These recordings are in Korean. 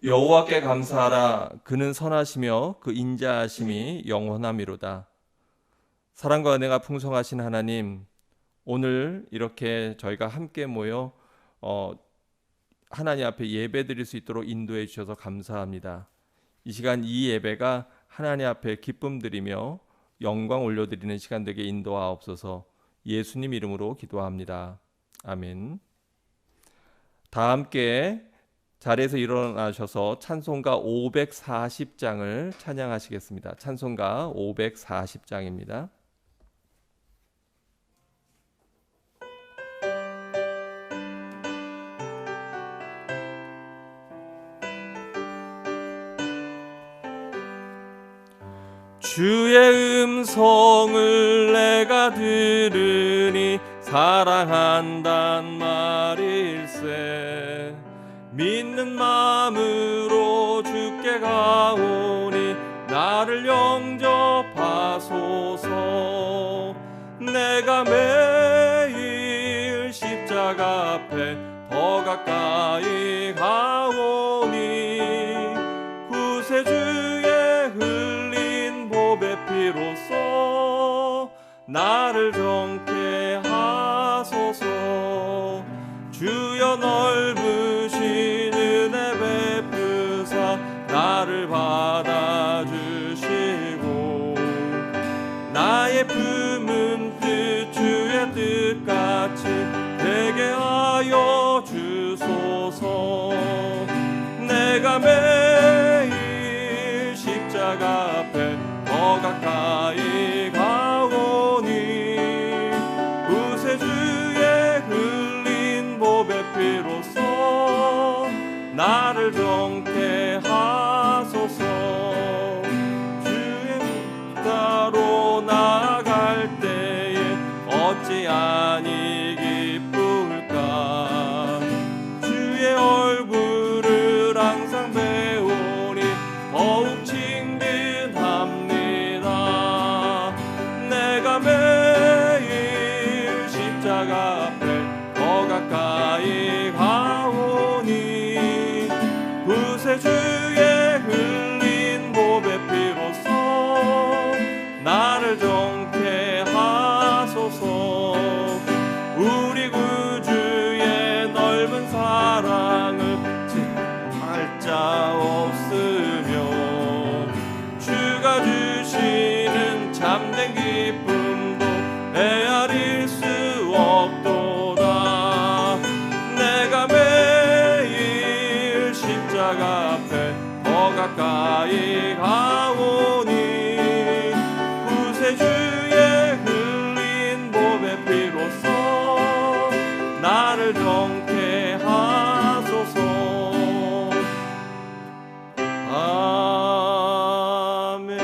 여호와께 감사하라. 그는 선하시며 그 인자하심이 영원하미로다. 사랑과 은혜가 풍성하신 하나님, 오늘 이렇게 저희가 함께 모여 하나님 앞에 예배드릴 수 있도록 인도해 주셔서 감사합니다. 이 시간 이 예배가 하나님 앞에 기쁨 드리며 영광 올려드리는 시간 되게 인도하옵소서. 예수님 이름으로 기도합니다. 아멘. 다 함께 자리에서 일어나셔서 찬송가 540장을 찬양하시겠습니다. 찬송가 540장입니다. 주의 음성을 내가 들으니 사랑한단 말일세. 믿는 마음으로 주께 가오니 나를 영접하소서. 내가 매일 십자가 앞에 더 가까이 가오니 구세주의 흘린 보배 피로써 나를 정케 하소서. 주여 넓으신 은혜 베푸사 나를 받아주시고 나의 품은 뜻 주의 뜻같이 되게 하여 주소서. 내가 매일 십자가 앞에 더 가까이 가오니 구세주의 흘린 보배 피로써 나를 정케 하소서. 주의 따로 나아갈 때에 어찌 아니 기쁠까. 주의 얼굴을 항상 배우니 더욱 친근합니다. 내가 매일 십자가 앞에 더 가까이 가오니 구세주의 흘린 보배 피로써 나를 정케 하소서. 우리 구주의 넓은 사랑을 할 자 없으며 주가 주시는 참된 기쁨도 헤아릴 수 없도다. 내가 매일 십자가 앞에 더 가까이 가오니 구세주의 흘린 보배 피로써 나를 정케 하소서. 아멘.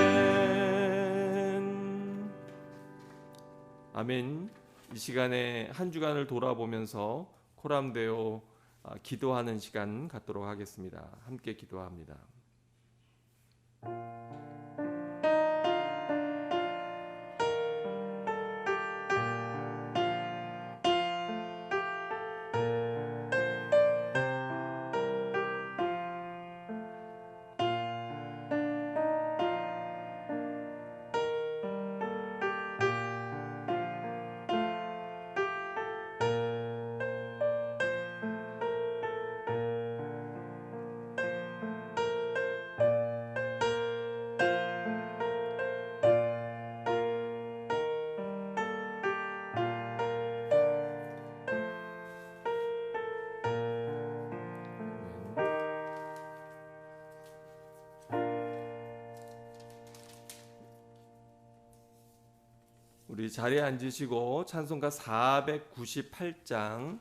아멘. 이 시간에 한 주간을 돌아보면서 코람되어 기도하는 시간 갖도록 하겠습니다. 함께 기도합니다. 우리 자리에 앉으시고 찬송가 498장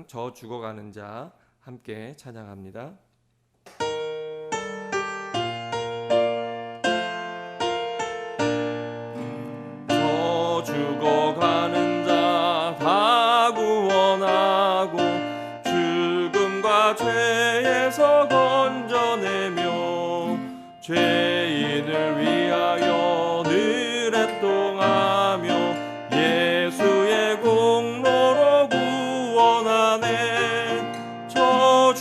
저 죽어가는 자 함께 찬양합니다. 저 죽어가는 자 다 구원하고 죽음과 죄에서 건져내며 죄인을 위하여 늘 애통하며 예수의 공로로 구원하네. 저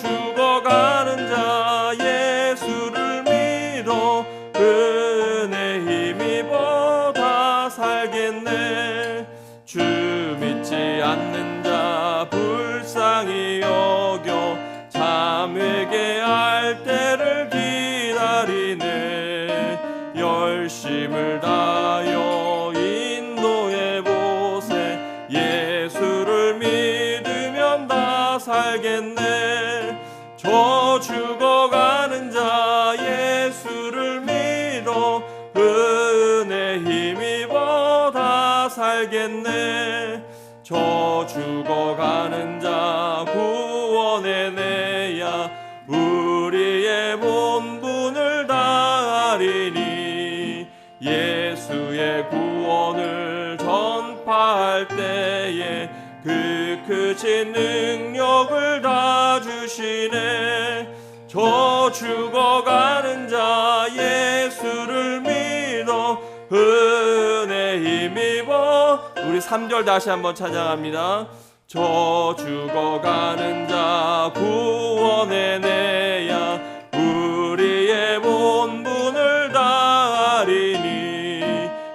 죽어가는 자 예수를 믿어 은혜 힘입어 다 살겠네. 주 믿지 않는 자 불쌍히 여겨 참 회개할 때를 기다리네. 열심을 다하여 인도해 보세. 예수를 믿으면 다 살겠네. 저 죽어가는 자 예수를 믿어 은혜 힘입어 다 살겠네. 저 죽어가는 자 구원해내야 우리의 본분을 다하리니. 예수의 구원을 전파할 때에 그 크신 능력을 다 주시네. 저 죽어가는 자 예수를 믿어 은혜 힘입어. 우리 3절 다시 한번 찬양합니다. 저 죽어가는 자 구원해내야 우리의 본분을 다하리니.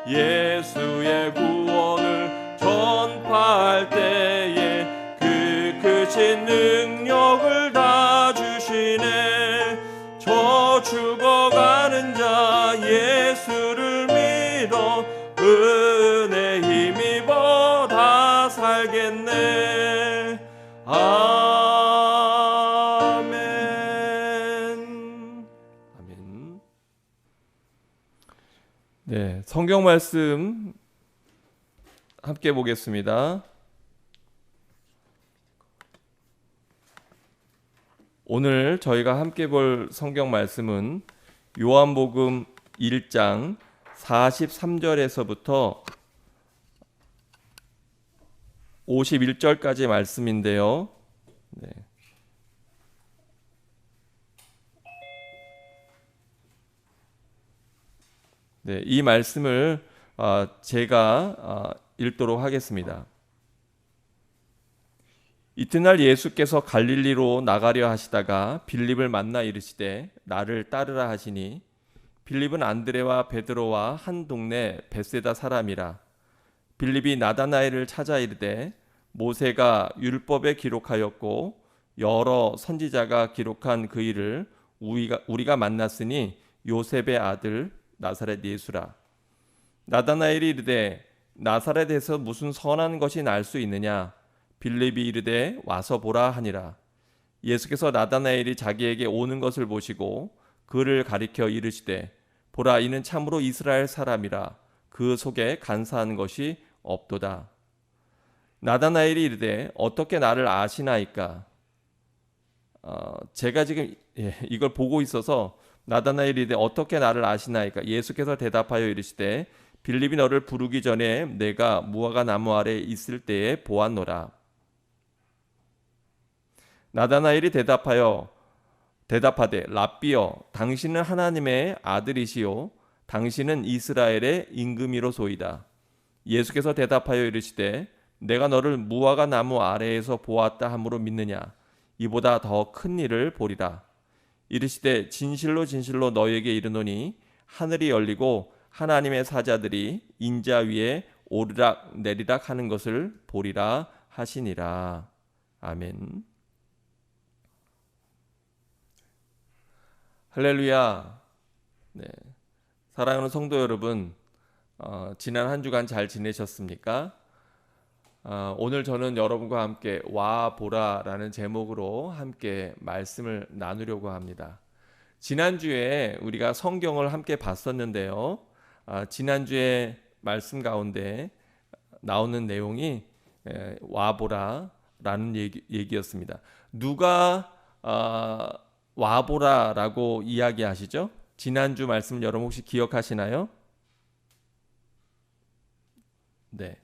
예수의 구원을 전파할 때에 그 크신 능력을 다 주시네. 저 죽어가는 자 예수를 믿어 은혜 힘입어 다 살겠네. 아멘. 아멘. 네, 성경 말씀 함께 보겠습니다. 오늘 저희가 함께 볼 성경 말씀은 요한복음 1장 43절에서부터 51절까지 말씀인데요. 네. 네, 이 말씀을 제가 읽도록 하겠습니다. 이튿날 예수께서 갈릴리로 나가려 하시다가 빌립을 만나 이르시되 나를 따르라 하시니 빌립은 안드레와 베드로와 한 동네 벳세다 사람이라. 빌립이 나다나엘을 찾아 이르되 모세가 율법에 기록하였고 여러 선지자가 기록한 그 일을 우리가 만났으니 요셉의 아들 나사렛 예수라. 나다나엘이 이르되 나사렛에서 무슨 선한 것이 날 수 있느냐. 빌립이 이르되 와서 보라 하니라. 예수께서 나다나엘이 자기에게 오는 것을 보시고 그를 가리켜 이르시되 보라 이는 참으로 이스라엘 사람이라. 그 속에 간사한 것이 없도다. 나다나엘이 이르되 어떻게 나를 아시나이까. 제가 지금 이걸 보고 있어서 나다나엘이 이르되 어떻게 나를 아시나이까. 예수께서 대답하여 이르시되 빌립이 너를 부르기 전에 내가 무화과 나무 아래 있을 때에 보았노라. 나다나엘이 대답하되 랍비여 당신은 하나님의 아들이시요 당신은 이스라엘의 임금이로소이다. 예수께서 대답하여 이르시되 내가 너를 무화과 나무 아래에서 보았다 함으로 믿느냐. 이보다 더 큰 일을 보리라. 이르시되 진실로 진실로 너희에게 이르노니 하늘이 열리고 하나님의 사자들이 인자 위에 오르락 내리락 하는 것을 보리라 하시니라. 아멘. 할렐루야. 네. 사랑하는 성도 여러분, 지난 한 주간 잘 지내셨습니까? 오늘 저는 여러분과 함께 와 보라라는 제목으로 함께 말씀을 나누려고 합니다. 지난주에 우리가 성경을 함께 봤었는데요. 지난주에 말씀 가운데 나오는 내용이 와 보라라는 얘기였습니다. 누가 와보라라고 이야기하시죠? 지난주 말씀 여러분 혹시 기억하시나요? 네.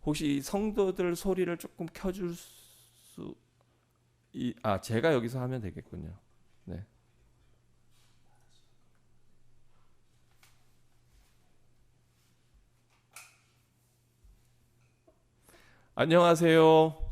혹시 성도들 소리를 조금 켜줄 수 제가 여기서 하면 되겠군요. 네. 안녕하세요.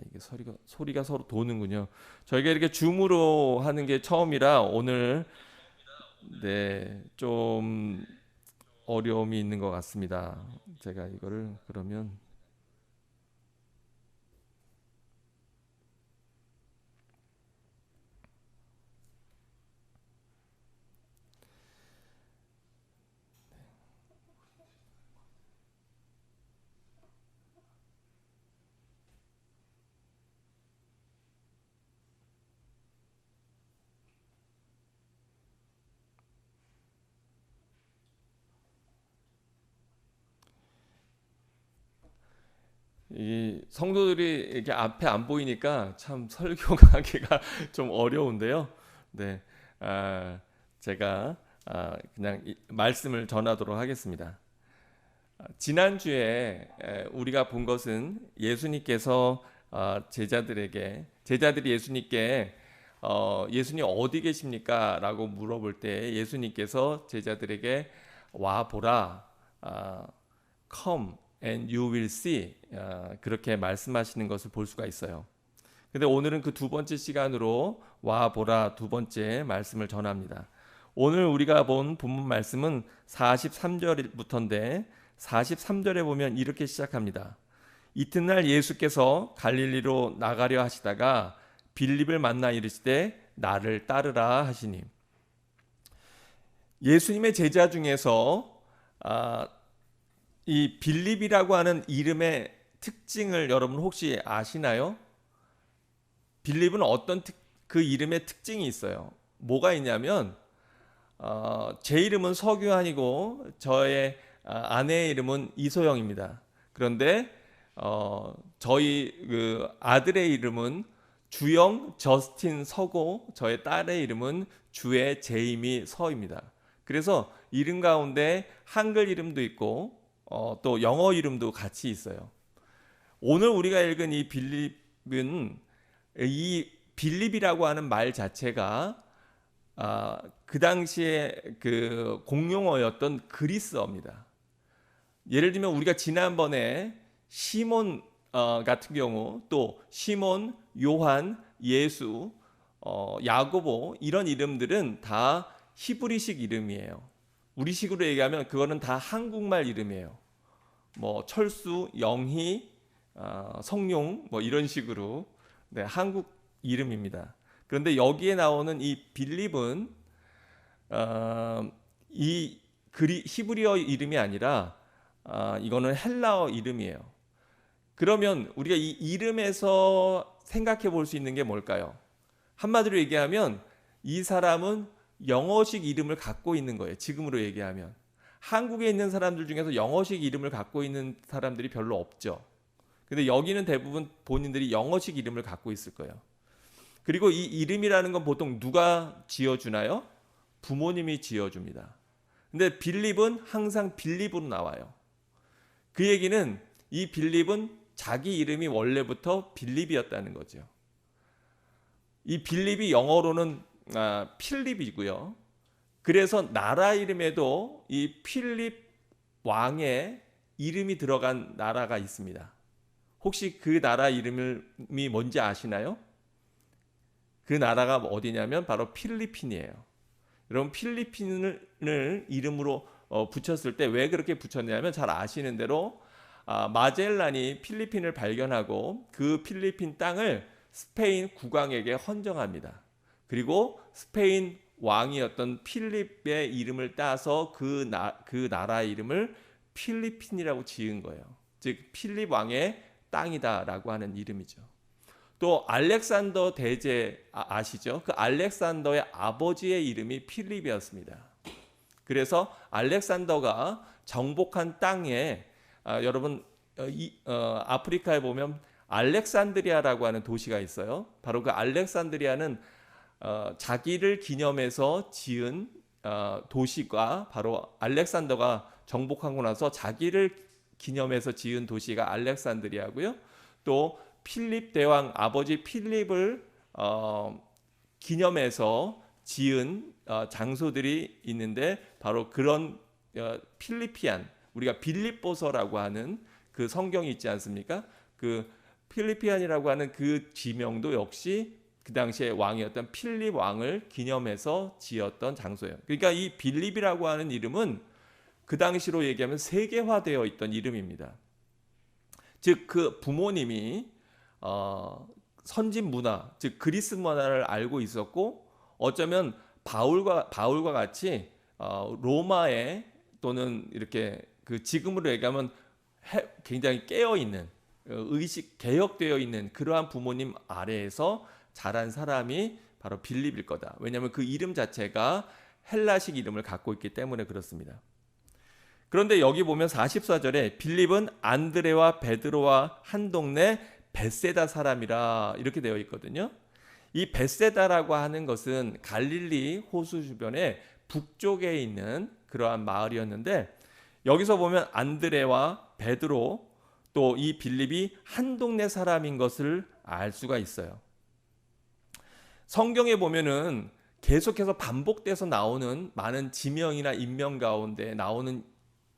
이게 소리가 서로 도는군요. 저희가 이렇게 줌으로 하는 게 처음이라 오늘 네, 좀 어려움이 있는 것 같습니다. 제가 이거를 그러면 이 성도들이 이렇게 앞에 안 보이니까 참 설교하기가 좀 어려운데요. 네, 아, 제가 그냥 말씀을 전하도록 하겠습니다. 지난주에 우리가 본 것은 예수님께서 제자들이 예수님께 예수님 어디 계십니까? 라고 물어볼 때 예수님께서 제자들에게 와 보라, come and you will see, 그렇게 말씀하시는 것을 볼 수가 있어요. 근데 오늘은 그 두 번째 시간으로 와 보라 두 번째 말씀을 전합니다. 오늘 우리가 본 본문 말씀은 43절부터인데 43절에 보면 이렇게 시작합니다. 이튿날 예수께서 갈릴리로 나가려 하시다가 빌립을 만나 이르시되 나를 따르라 하시니, 예수님의 제자 중에서 이 빌립이라고 하는 이름의 특징을 여러분 혹시 아시나요? 빌립은 그 이름의 특징이 있어요. 뭐가 있냐면 제 이름은 서규환이고 저의 아내의 이름은 이소영입니다. 그런데 저희 그 아들의 이름은 주영 저스틴 서고, 저의 딸의 이름은 주의 제이미 서입니다. 그래서 이름 가운데 한글 이름도 있고 또 영어 이름도 같이 있어요. 오늘 우리가 읽은 이 빌립은, 이 빌립이라고 하는 말 자체가 그 당시에 그 공용어였던 그리스어입니다. 예를 들면 우리가 지난번에 시몬 같은 경우, 또 시몬, 요한, 예수, 야고보, 이런 이름들은 다 히브리식 이름이에요. 우리식으로 얘기하면 그거는 다 한국말 이름이에요. 뭐 철수, 영희, 성룡, 뭐 이런 식으로 한국 이름입니다. 그런데 여기에 나오는 이 빌립은 이 히브리어 이름이 아니라 이거는 헬라어 이름이에요. 그러면 우리가 이 이름에서 생각해 볼 수 있는 게 뭘까요? 한마디로 얘기하면 이 사람은 영어식 이름을 갖고 있는 거예요. 지금으로 얘기하면 한국에 있는 사람들 중에서 영어식 이름을 갖고 있는 사람들이 별로 없죠. 근데 여기는 대부분 본인들이 영어식 이름을 갖고 있을 거예요. 그리고 이 이름이라는 건 보통 누가 지어주나요? 부모님이 지어줍니다. 근데 빌립은 항상 빌립으로 나와요. 그 얘기는 이 빌립은 자기 이름이 원래부터 빌립이었다는 거죠. 이 빌립이 영어로는 필립이고요. 그래서 나라 이름에도 이 필립 왕의 이름이 들어간 나라가 있습니다. 혹시 그 나라 이름이 뭔지 아시나요? 그 나라가 어디냐면 바로 필리핀이에요. 여러분, 필리핀을 이름으로 붙였을 때 왜 그렇게 붙였냐면 잘 아시는 대로 마젤란이 필리핀을 발견하고 그 필리핀 땅을 스페인 국왕에게 헌정합니다. 그리고 스페인 왕이었던 필립의 이름을 따서 그 나라의 이름을 필리핀이라고 지은 거예요. 즉 필립 왕의 땅이다라고 하는 이름이죠. 또 알렉산더 대제 아시죠? 그 알렉산더의 아버지의 이름이 필립이었습니다. 그래서 알렉산더가 정복한 땅에 여러분 아프리카에 보면 알렉산드리아라고 하는 도시가 있어요. 바로 그 알렉산드리아는 자기를 기념해서 지은 도시가 바로 알렉산더가 정복하고 나서 자기를 기념해서 지은 도시가 알렉산드리아고요. 또 필립 대왕 아버지 필립을 기념해서 지은 장소들이 있는데 바로 그런 필리피안, 우리가 빌립보서라고 하는 그 성경이 있지 않습니까? 그 필리피안이라고 하는 그 지명도 역시 그 당시에 왕이었던 필립 왕을 기념해서 지었던 장소예요. 그러니까 이 빌립이라고 하는 이름은 그 당시로 얘기하면 세계화되어 있던 이름입니다. 즉 그 부모님이 선진 문화, 즉 그리스 문화를 알고 있었고 어쩌면 바울과 같이 로마에 또는 이렇게 그 지금으로 얘기하면 굉장히 깨어 있는 의식 개혁되어 있는 그러한 부모님 아래에서 자란 사람이 바로 빌립일 거다. 왜냐하면 그 이름 자체가 헬라식 이름을 갖고 있기 때문에 그렇습니다. 그런데 여기 보면 44절에 빌립은 안드레와 베드로와 한 동네 벳세다 사람이라 이렇게 되어 있거든요. 이 벳세다라고 하는 것은 갈릴리 호수 주변에 북쪽에 있는 그러한 마을이었는데 여기서 보면 안드레와 베드로 또 이 빌립이 한 동네 사람인 것을 알 수가 있어요. 성경에 보면은 계속해서 반복돼서 나오는 많은 지명이나 인명 가운데 나오는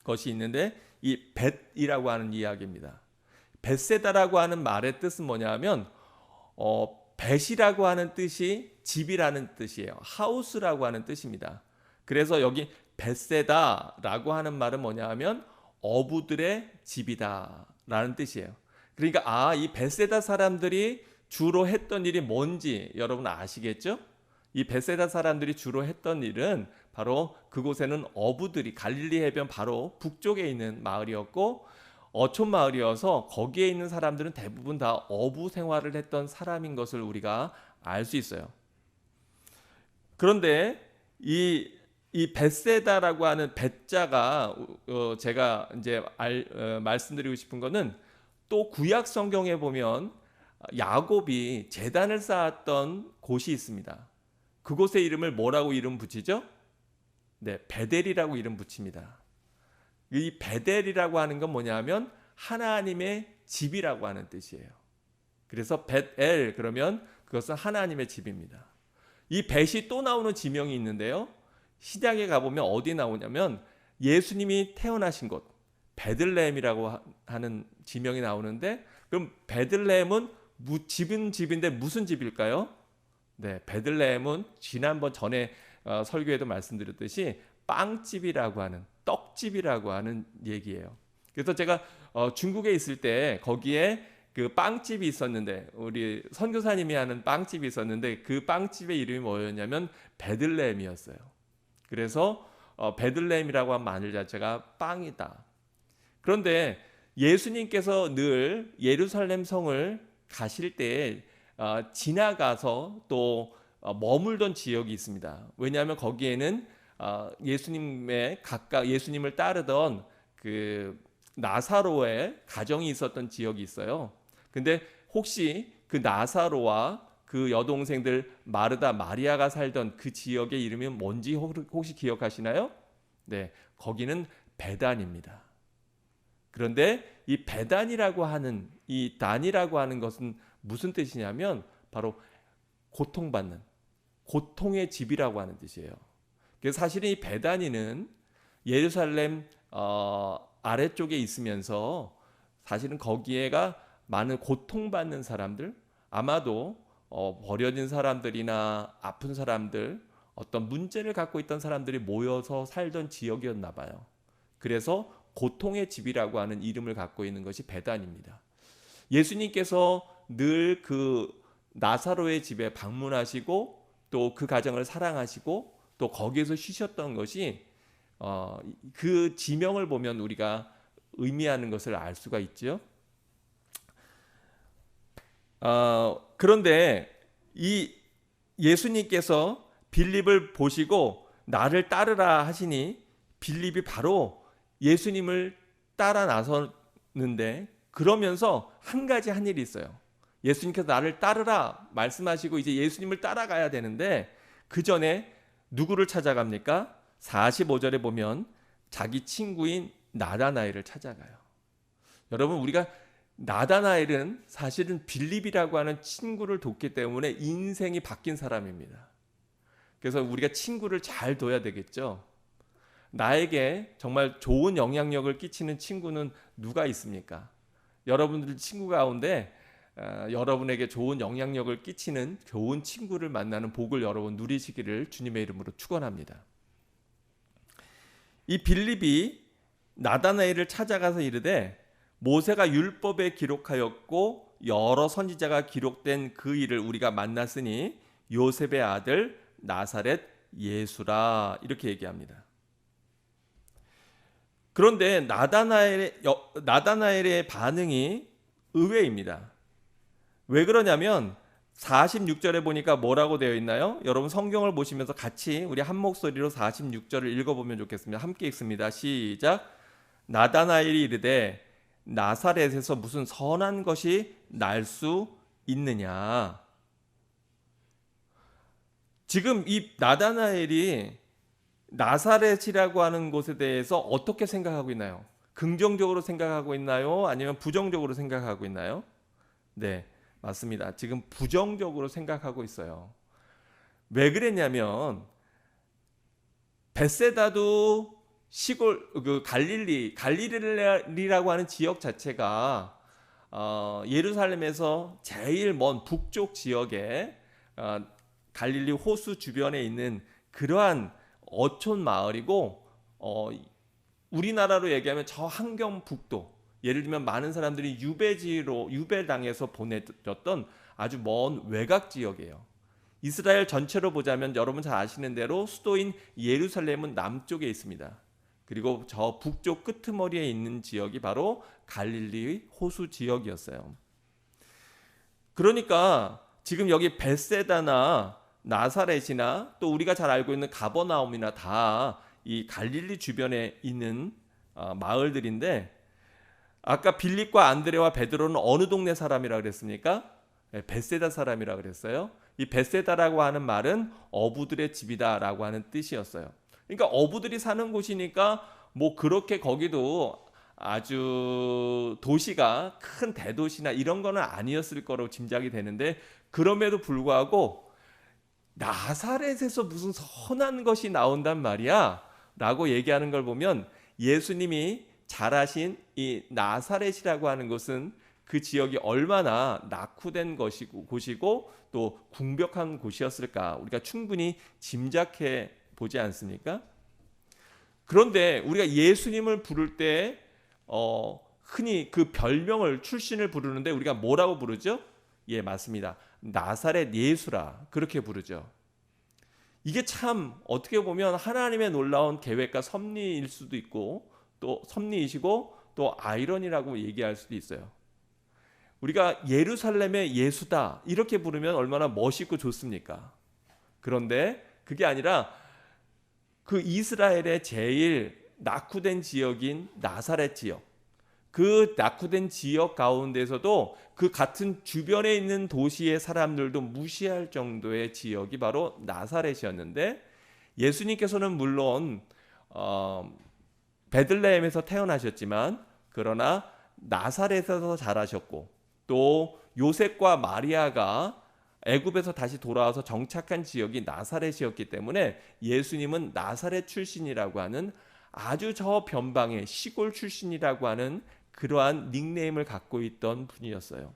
것이 있는데 이 벳이라고 하는 이야기입니다. 벳세다라고 하는 말의 뜻은 뭐냐면 벳이라고 하는 뜻이 집이라는 뜻이에요. 하우스라고 하는 뜻입니다. 그래서 여기 벳세다라고 하는 말은 뭐냐면 어부들의 집이다라는 뜻이에요. 그러니까 이 벳세다 사람들이 주로 했던 일이 뭔지 여러분 아시겠죠? 이 벳세다 사람들이 주로 했던 일은 바로 그곳에는 어부들이 갈릴리 해변 바로 북쪽에 있는 마을이었고 어촌 마을이어서 거기에 있는 사람들은 대부분 다 어부 생활을 했던 사람인 것을 우리가 알 수 있어요. 그런데 이 벳세다라고 하는 벳자가 제가 이제 말씀드리고 싶은 거는 또 구약 성경에 보면 야곱이 제단을 쌓았던 곳이 있습니다. 그곳의 이름을 뭐라고 이름 붙이죠? 네, 베델이라고 이름 붙입니다. 이 베델이라고 하는 건 뭐냐면 하나님의 집이라고 하는 뜻이에요. 그래서 벳엘 그러면 그것은 하나님의 집입니다. 이 벳이 또 나오는 지명이 있는데요. 신약에 가보면 어디 나오냐면 예수님이 태어나신 곳 베들레헴이라고 하는 지명이 나오는데 그럼 베들레헴은 집은 집인데 무슨 집일까요? 네, 베들레헴은 지난번 전에 설교에도 말씀드렸듯이 빵집이라고 하는 떡집이라고 하는 얘기예요. 그래서 제가 중국에 있을 때 거기에 그 빵집이 있었는데 우리 선교사님이 하는 빵집이 있었는데 그 빵집의 이름이 뭐였냐면 베들레헴이었어요. 그래서 베들레헴이라고 한 마늘 자체가 빵이다. 그런데 예수님께서 늘 예루살렘 성을 가실 때 지나가서 또 머물던 지역이 있습니다. 왜냐하면 거기에는 예수님을 따르던 그 나사로의 가정이 있었던 지역이 있어요. 근데 혹시 그 나사로와 그 여동생들 마르다 마리아가 살던 그 지역의 이름이 뭔지 혹시 기억하시나요? 네, 거기는 베단입니다. 그런데 이 베단이라고 하는 이 단이라고 하는 것은 무슨 뜻이냐면 바로 고통받는 고통의 집이라고 하는 뜻이에요. 그래서 사실은 이 베다니는 예루살렘 아래쪽에 있으면서 사실은 거기에가 많은 고통받는 사람들 아마도 버려진 사람들이나 아픈 사람들 어떤 문제를 갖고 있던 사람들이 모여서 살던 지역이었나 봐요. 그래서 고통의 집이라고 하는 이름을 갖고 있는 것이 베단입니다. 예수님께서 늘 그 나사로의 집에 방문하시고 또 그 가정을 사랑하시고 또 거기에서 쉬셨던 것이 그 지명을 보면 우리가 의미하는 것을 알 수가 있죠. 그런데 이 예수님께서 빌립을 보시고 나를 따르라 하시니 빌립이 바로 예수님을 따라 나섰는데 그러면서 한 가지 한 일이 있어요. 예수님께서 나를 따르라 말씀하시고 이제 예수님을 따라가야 되는데 그 전에 누구를 찾아갑니까? 45절에 보면 자기 친구인 나다나엘을 찾아가요. 여러분 우리가 나다나엘은 사실은 빌립이라고 하는 친구를 돕기 때문에 인생이 바뀐 사람입니다. 그래서 우리가 친구를 잘 둬야 되겠죠. 나에게 정말 좋은 영향력을 끼치는 친구는 누가 있습니까? 여러분들 친구 가운데 여러분에게 좋은 영향력을 끼치는 좋은 친구를 만나는 복을 여러분 누리시기를 주님의 이름으로 축원합니다. 이 빌립이 나다나엘을 찾아가서 이르되 모세가 율법에 기록하였고 여러 선지자가 기록된 그 일을 우리가 만났으니 요셉의 아들 나사렛 예수라, 이렇게 얘기합니다. 그런데 나다나엘의 반응이 의외입니다. 왜 그러냐면 46절에 보니까 뭐라고 되어 있나요? 여러분 성경을 보시면서 같이 우리 한 목소리로 46절을 읽어보면 좋겠습니다. 함께 읽습니다. 시작. 나다나엘이 이르되 나사렛에서 무슨 선한 것이 날 수 있느냐. 지금 이 나다나엘이 나사렛이라고 하는 곳에 대해서 어떻게 생각하고 있나요? 긍정적으로 생각하고 있나요? 아니면 부정적으로 생각하고 있나요? 네, 맞습니다. 지금 부정적으로 생각하고 있어요. 왜 그랬냐면 벳세다도 시골 갈릴리라고 하는 지역 자체가 예루살렘에서 제일 먼 북쪽 지역에 갈릴리 호수 주변에 있는 그러한 어촌 마을이고, 우리나라로 얘기하면 저 한경북도, 예를 들면 많은 사람들이 유배당해서 보내졌던 아주 먼 외곽 지역이에요. 이스라엘 전체로 보자면 여러분 잘 아시는 대로 수도인 예루살렘은 남쪽에 있습니다. 그리고 저 북쪽 끄트머리에 있는 지역이 바로 갈릴리 호수 지역이었어요. 그러니까 지금 여기 벳세다나 나사렛이나 또 우리가 잘 알고 있는 가버나움이나 다 이 갈릴리 주변에 있는 마을들인데, 아까 빌립과 안드레와 베드로는 어느 동네 사람이라 그랬습니까? 벳세다 사람이라 그랬어요. 이 벳세다라고 하는 말은 어부들의 집이다라고 하는 뜻이었어요. 그러니까 어부들이 사는 곳이니까 뭐 그렇게 거기도 아주 도시가 큰 대도시나 이런 거는 아니었을 거라고 짐작이 되는데, 그럼에도 불구하고 나사렛에서 무슨 선한 것이 나온단 말이야 라고 얘기하는 걸 보면, 예수님이 잘하신 이 나사렛이라고 하는 곳은 그 지역이 얼마나 낙후된 곳이고 또 궁벽한 곳이었을까 우리가 충분히 짐작해 보지 않습니까? 그런데 우리가 예수님을 부를 때 흔히 그 별명을, 출신을 부르는데 우리가 뭐라고 부르죠? 예, 맞습니다. 나사렛 예수라, 그렇게 부르죠. 이게 참 어떻게 보면 하나님의 놀라운 계획과 섭리일 수도 있고, 또 섭리이시고 또 아이러니라고 얘기할 수도 있어요. 우리가 예루살렘의 예수다 이렇게 부르면 얼마나 멋있고 좋습니까? 그런데 그게 아니라 그 이스라엘의 제일 낙후된 지역인 나사렛 지역, 그 낙후된 지역 가운데서도 그 같은 주변에 있는 도시의 사람들도 무시할 정도의 지역이 바로 나사렛이었는데, 예수님께서는 물론 베들레헴에서 태어나셨지만 그러나 나사렛에서 자라셨고, 또 요셉과 마리아가 애굽에서 다시 돌아와서 정착한 지역이 나사렛이었기 때문에 예수님은 나사렛 출신이라고 하는 아주 저 변방의 시골 출신이라고 하는 그러한 닉네임을 갖고 있던 분이었어요.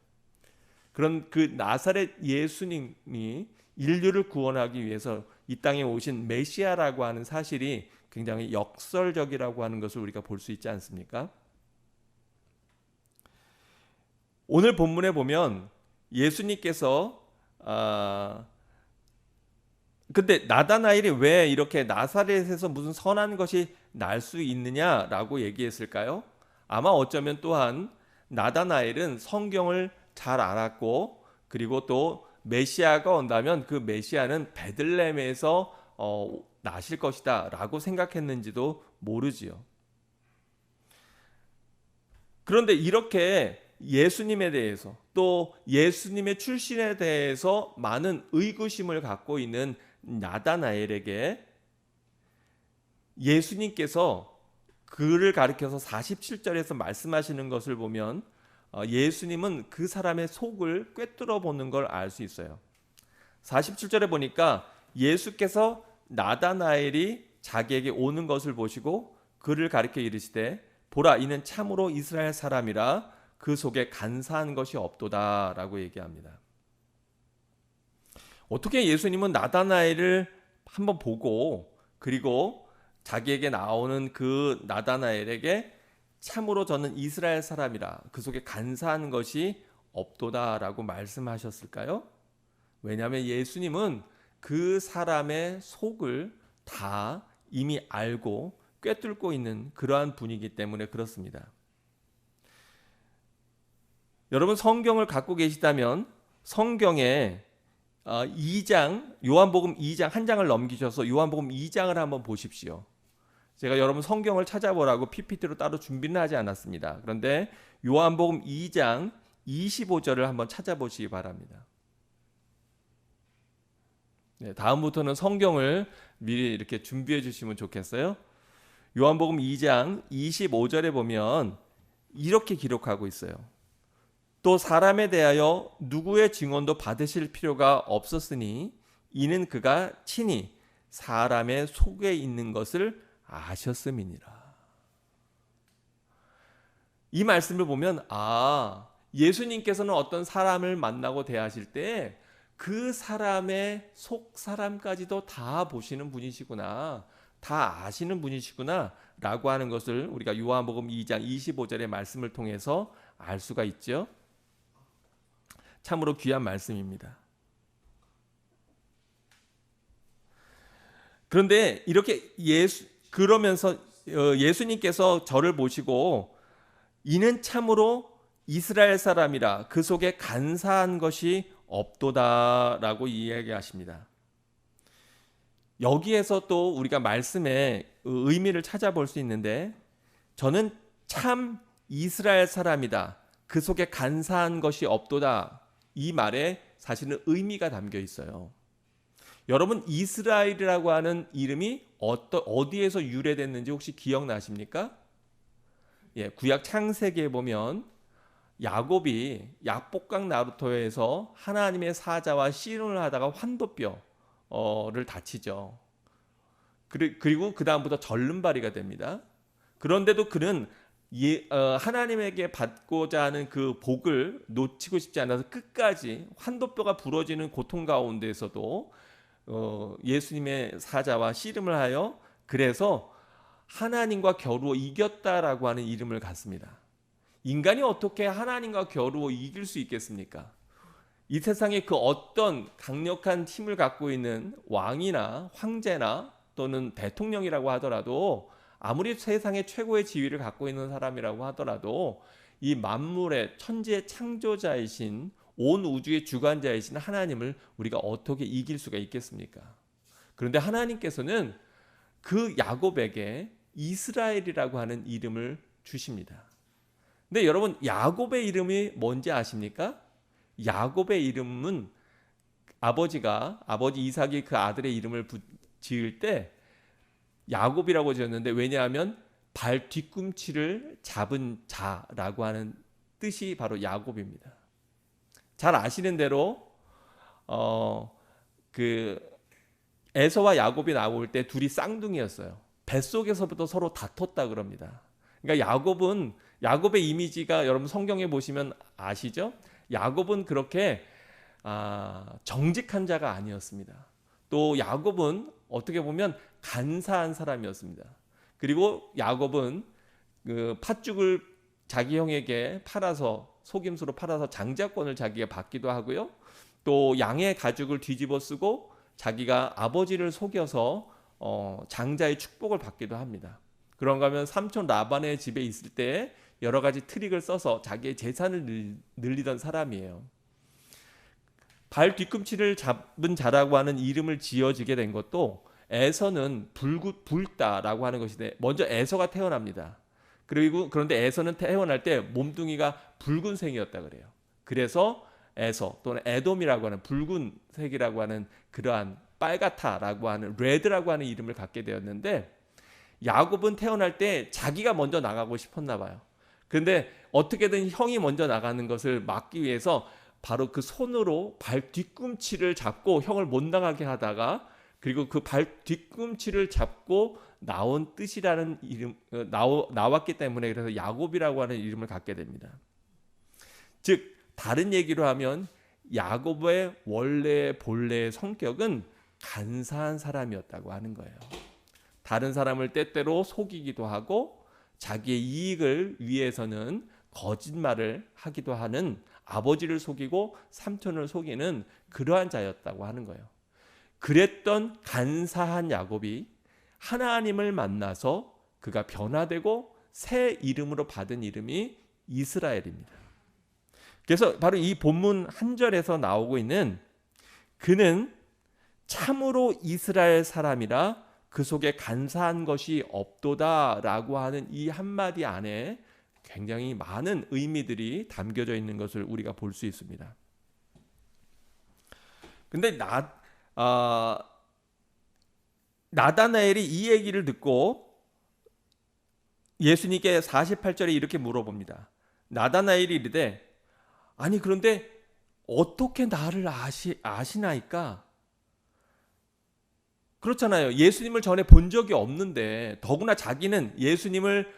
그런 그 나사렛 예수님이 인류를 구원하기 위해서 이 땅에 오신 메시아라고 하는 사실이 굉장히 역설적이라고 하는 것을 우리가 볼 수 있지 않습니까? 오늘 본문에 보면 예수님께서 근데 나다나엘이 왜 이렇게 나사렛에서 무슨 선한 것이 날 수 있느냐라고 얘기했을까요? 아마 어쩌면 또한 나다나엘은 성경을 잘 알았고, 그리고 또 메시아가 온다면 그 메시아는 베들레헴에서 나실 것이다 라고 생각했는지도 모르지요. 그런데 이렇게 예수님에 대해서, 또 예수님의 출신에 대해서 많은 의구심을 갖고 있는 나다나엘에게 예수님께서 그를 가리켜서 47절에서 말씀하시는 것을 보면 예수님은 그 사람의 속을 꿰뚫어 보는 걸 알 수 있어요. 47절에 보니까 예수께서 나다나엘이 자기에게 오는 것을 보시고 그를 가리켜 이르시되 보라, 이는 참으로 이스라엘 사람이라 그 속에 간사한 것이 없도다라고 얘기합니다. 어떻게 예수님은 나다나엘을 한번 보고 그리고 자기에게 나오는 그 나다나엘에게 참으로 저는 이스라엘 사람이라 그 속에 간사한 것이 없도다라고 말씀하셨을까요? 왜냐하면 예수님은 그 사람의 속을 다 이미 알고 꿰뚫고 있는 그러한 분이기 때문에 그렇습니다. 여러분 성경을 갖고 계시다면 성경에 2장 요한복음 2장 한 장을 넘기셔서 요한복음 2장을 한번 보십시오. 제가 여러분 성경을 찾아보라고 PPT로 따로 준비는 하지 않았습니다. 그런데 요한복음 2장 25절을 한번 찾아보시기 바랍니다. 네, 다음부터는 성경을 미리 이렇게 준비해 주시면 좋겠어요. 요한복음 2장 25절에 보면 이렇게 기록하고 있어요. 또 사람에 대하여 누구의 증언도 받으실 필요가 없었으니 이는 그가 친히 사람의 속에 있는 것을 아셨음이니라. 이 말씀을 보면 예수님께서는 어떤 사람을 만나고 대하실 때 그 사람의 속 사람까지도 다 보시는 분이시구나, 다 아시는 분이시구나 라고 하는 것을 우리가 요한복음 2장 25절의 말씀을 통해서 알 수가 있죠. 참으로 귀한 말씀입니다. 그런데 이렇게 그러면서 예수님께서 저를 보시고 이는 참으로 이스라엘 사람이라 그 속에 간사한 것이 없도다라고 이야기하십니다. 여기에서 또 우리가 말씀의 의미를 찾아볼 수 있는데 저는 참 이스라엘 사람이다. 그 속에 간사한 것이 없도다. 이 말에 사실은 의미가 담겨 있어요. 여러분 이스라엘이라고 하는 이름이 어디에서 유래됐는지 혹시 기억나십니까? 구약 창세기에 보면 야곱이 약복강 나루터에서 하나님의 사자와 씨름을 하다가 환도뼈를 다치죠. 그리고 그 다음부터 절름발이가 됩니다. 그런데도 그는 하나님에게 받고자 하는 그 복을 놓치고 싶지 않아서 끝까지 환도뼈가 부러지는 고통 가운데에서도 예수님의 사자와 씨름을 하여 그래서 하나님과 겨루어 이겼다라고 하는 이름을 갖습니다. 인간이 어떻게 하나님과 겨루어 이길 수 있겠습니까? 이 세상에 그 어떤 강력한 힘을 갖고 있는 왕이나 황제나 또는 대통령이라고 하더라도 아무리 세상의 최고의 지위를 갖고 있는 사람이라고 하더라도 이 만물의 천지의 창조자이신 온 우주의 주관자이신 하나님을 우리가 어떻게 이길 수가 있겠습니까? 그런데 하나님께서는 그 야곱에게 이스라엘이라고 하는 이름을 주십니다. 근데 여러분 야곱의 이름이 뭔지 아십니까? 야곱의 이름은 아버지 이삭이 그 아들의 이름을 지을 때 야곱이라고 지었는데 왜냐하면 발 뒤꿈치를 잡은 자라고 하는 뜻이 바로 야곱입니다. 잘 아시는 대로 그 에서와 야곱이 나올 때 둘이 쌍둥이였어요. 뱃속에서부터 서로 다퉜다 그럽니다. 그러니까 야곱의 이미지가 여러분 성경에 보시면 아시죠? 야곱은 그렇게 정직한 자가 아니었습니다. 또 야곱은 어떻게 보면 간사한 사람이었습니다. 그리고 야곱은 그 팥죽을 자기 형에게 속임수로 팔아서 장자권을 자기가 받기도 하고요. 또 양의 가죽을 뒤집어 쓰고 자기가 아버지를 속여서 장자의 축복을 받기도 합니다. 그런가 하면 삼촌 라반의 집에 있을 때 여러 가지 트릭을 써서 자기의 재산을 늘리던 사람이에요. 발 뒤꿈치를 잡은 자라고 하는 이름을 지어지게 된 것도 에서는 붉다라고 하는 것인데 먼저 에서가 태어납니다. 그런데 에서는 태어날 때 몸뚱이가 붉은색이었다 그래요. 그래서 에서 또는 에돔이라고 하는 붉은색이라고 하는 그러한 빨갛다라고 하는 레드라고 하는 이름을 갖게 되었는데 야곱은 태어날 때 자기가 먼저 나가고 싶었나 봐요. 그런데 어떻게든 형이 먼저 나가는 것을 막기 위해서 바로 그 손으로 발 뒤꿈치를 잡고 형을 못 나가게 하다가 그리고 그 발 뒤꿈치를 잡고 나온 뜻이라는 이름 나왔기 때문에 그래서 야곱이라고 하는 이름을 갖게 됩니다. 즉 다른 얘기로 하면 야곱의 원래 본래의 성격은 간사한 사람이었다고 하는 거예요. 다른 사람을 때때로 속이기도 하고 자기의 이익을 위해서는 거짓말을 하기도 하는, 아버지를 속이고 삼촌을 속이는 그러한 자였다고 하는 거예요. 그랬던 간사한 야곱이 하나님을 만나서 그가 변화되고 새 이름으로 받은 이름이 이스라엘입니다. 그래서 바로 이 본문 한 절에서 나오고 있는 그는 참으로 이스라엘 사람이라 그 속에 간사한 것이 없도다라고 하는 이 한마디 안에 굉장히 많은 의미들이 담겨져 있는 것을 우리가 볼 수 있습니다. 근데 나다나엘이 이 얘기를 듣고 예수님께 48절에 이렇게 물어봅니다. 나다나엘이 이르되 아니 그런데 어떻게 나를 아시나이까? 그렇잖아요. 예수님을 전에 본 적이 없는데, 더구나 자기는 예수님을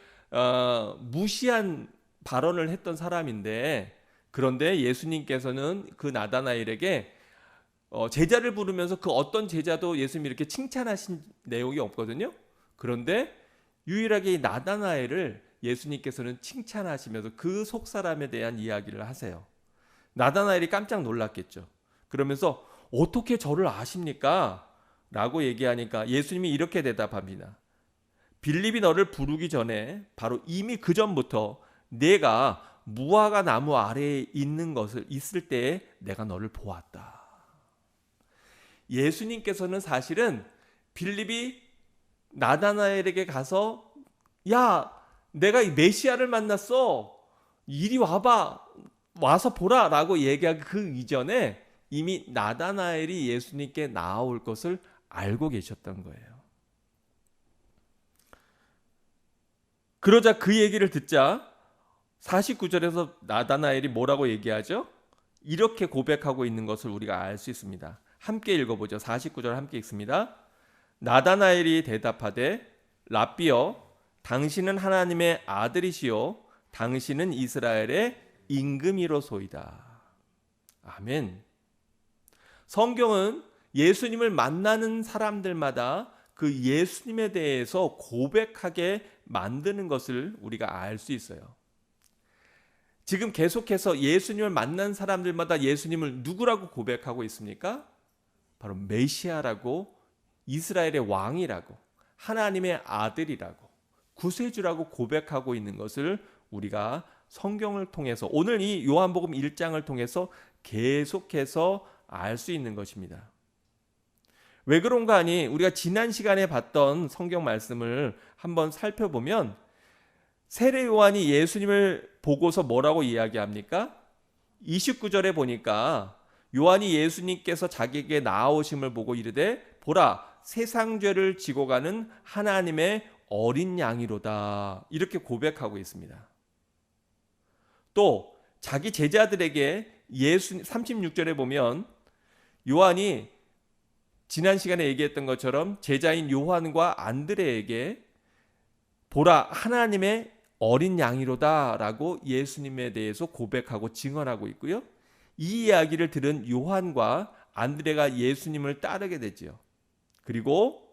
무시한 발언을 했던 사람인데, 그런데 예수님께서는 그 나다나엘에게 제자를 부르면서 그 어떤 제자도 예수님이 이렇게 칭찬하신 내용이 없거든요. 그런데 유일하게 이 나다나엘을 예수님께서는 칭찬하시면서 그 속사람에 대한 이야기를 하세요. 나다나엘이 깜짝 놀랐겠죠. 그러면서 어떻게 저를 아십니까? 라고 얘기하니까 예수님이 이렇게 대답합니다. 빌립이 너를 부르기 전에 바로 이미 그 전부터 내가 무화과 나무 아래에 있을 때에 내가 너를 보았다. 예수님께서는 사실은 빌립이 나다나엘에게 가서 야, 내가 이 메시아를 만났어. 이리 와봐. 와서 보라 라고 얘기하기 그 이전에 이미 나다나엘이 예수님께 나아올 것을 알고 계셨던 거예요. 그러자 그 얘기를 듣자 49절에서 나다나엘이 뭐라고 얘기하죠? 이렇게 고백하고 있는 것을 우리가 알 수 있습니다. 함께 읽어보죠. 49절 함께 읽습니다. 나다나엘이 대답하되 랍비여 당신은 하나님의 아들이시요 당신은 이스라엘의 임금이로소이다. 아멘. 성경은 예수님을 만나는 사람들마다 그 예수님에 대해서 고백하게 만드는 것을 우리가 알 수 있어요. 지금 계속해서 예수님을 만난 사람들마다 예수님을 누구라고 고백하고 있습니까? 바로 메시아라고, 이스라엘의 왕이라고, 하나님의 아들이라고, 구세주라고 고백하고 있는 것을 우리가 성경을 통해서, 오늘 이 요한복음 1장을 통해서 계속해서 알 수 있는 것입니다. 왜 그런가 하니 우리가 지난 시간에 봤던 성경 말씀을 한번 살펴보면 세례 요한이 예수님을 보고서 뭐라고 이야기합니까? 29절에 보니까 요한이 예수님께서 자기에게 나아오심을 보고 이르되 보라 세상 죄를 지고 가는 하나님의 어린 양이로다, 이렇게 고백하고 있습니다. 또 자기 제자들에게 36절에 보면 요한이 지난 시간에 얘기했던 것처럼 제자인 요한과 안드레에게 보라 하나님의 어린 양이로다 라고 예수님에 대해서 고백하고 증언하고 있고요. 이 이야기를 들은 요한과 안드레가 예수님을 따르게 되지요. 그리고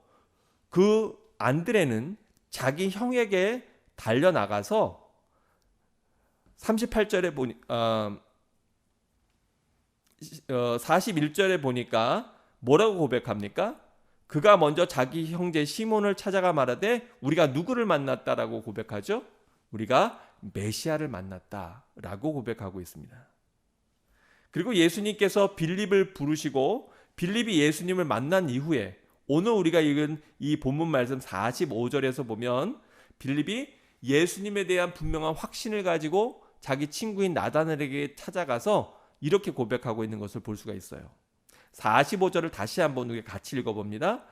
그 안드레는 자기 형에게 달려나가서 38절에 41절에 보니까 뭐라고 고백합니까? 그가 먼저 자기 형제 시몬을 찾아가 말하되 우리가 누구를 만났다라고 고백하죠? 우리가 메시아를 만났다라고 고백하고 있습니다. 그리고 예수님께서 빌립을 부르시고 빌립이 예수님을 만난 이후에 오늘 우리가 읽은 이 본문 말씀 45절에서 보면 빌립이 예수님에 대한 분명한 확신을 가지고 자기 친구인 나다나엘에게 찾아가서 이렇게 고백하고 있는 것을 볼 수가 있어요. 45절을 다시 한번 우리 같이 읽어봅니다.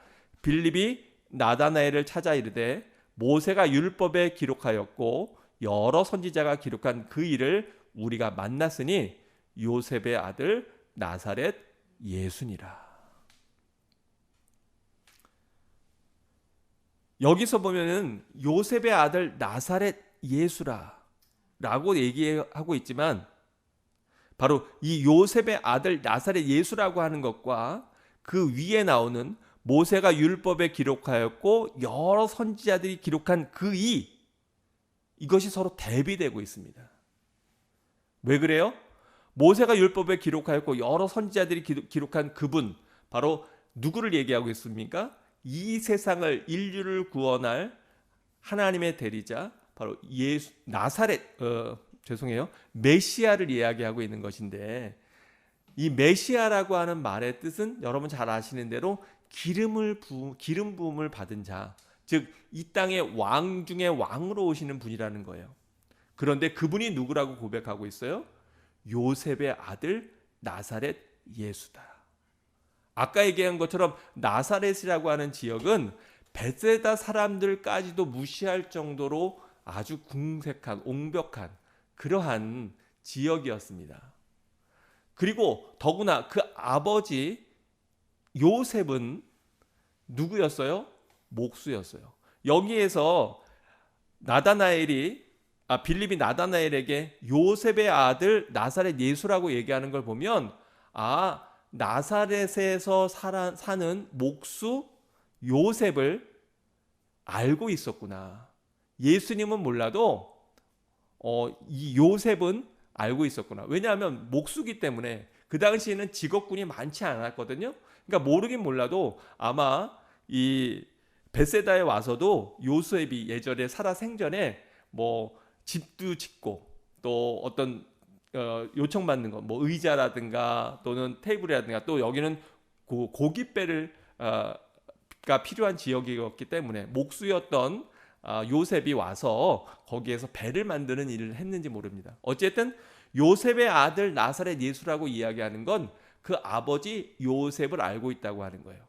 빌립이 나다나엘을 찾아 이르되 모세가 율법에 기록하였고 여러 선지자가 기록한 그 일을 우리가 만났으니 요셉의 아들 나사렛 예수니라. 여기서 보면은 요셉의 아들 나사렛 예수라 라고 얘기하고 있지만 바로 이 요셉의 아들 나사렛 예수라고 하는 것과 그 위에 나오는 모세가 율법에 기록하였고 여러 선지자들이 기록한 이것이 서로 대비되고 있습니다. 왜 그래요? 모세가 율법에 기록하였고 여러 선지자들이 기록한 그분, 바로 누구를 얘기하고 있습니까? 이 세상을, 인류를 구원할 하나님의 대리자, 바로 메시아를 이야기하고 있는 것인데, 이 메시아라고 하는 말의 뜻은 여러분 잘 아시는 대로 기름 부음을 받은 자, 즉 이 땅의 왕 중에 왕으로 오시는 분이라는 거예요. 그런데 그분이 누구라고 고백하고 있어요? 요셉의 아들 나사렛 예수다. 아까 얘기한 것처럼 나사렛이라고 하는 지역은 베세다 사람들까지도 무시할 정도로 아주 궁색한, 옹벽한 그러한 지역이었습니다. 그리고 더구나 그 아버지 요셉은 누구였어요? 목수였어요. 여기에서 빌립이 나다나엘에게 요셉의 아들 나사렛 예수라고 얘기하는 걸 보면, 나사렛에서 사는 목수 요셉을 알고 있었구나. 예수님은 몰라도 이 요셉은 알고 있었구나. 왜냐하면 목수기 때문에 그 당시에는 직업군이 많지 않았거든요. 그러니까 모르긴 몰라도 아마 이 베세다에 와서도 요셉이 예전에 살아 생전에 뭐 집도 짓고 또 어떤 요청받는 것, 뭐 의자라든가 또는 테이블이라든가, 또 여기는 고깃배를 가 필요한 지역이었기 때문에 목수였던 요셉이 와서 거기에서 배를 만드는 일을 했는지 모릅니다. 어쨌든 요셉의 아들 나사렛 예수라고 이야기하는 건 그 아버지 요셉을 알고 있다고 하는 거예요.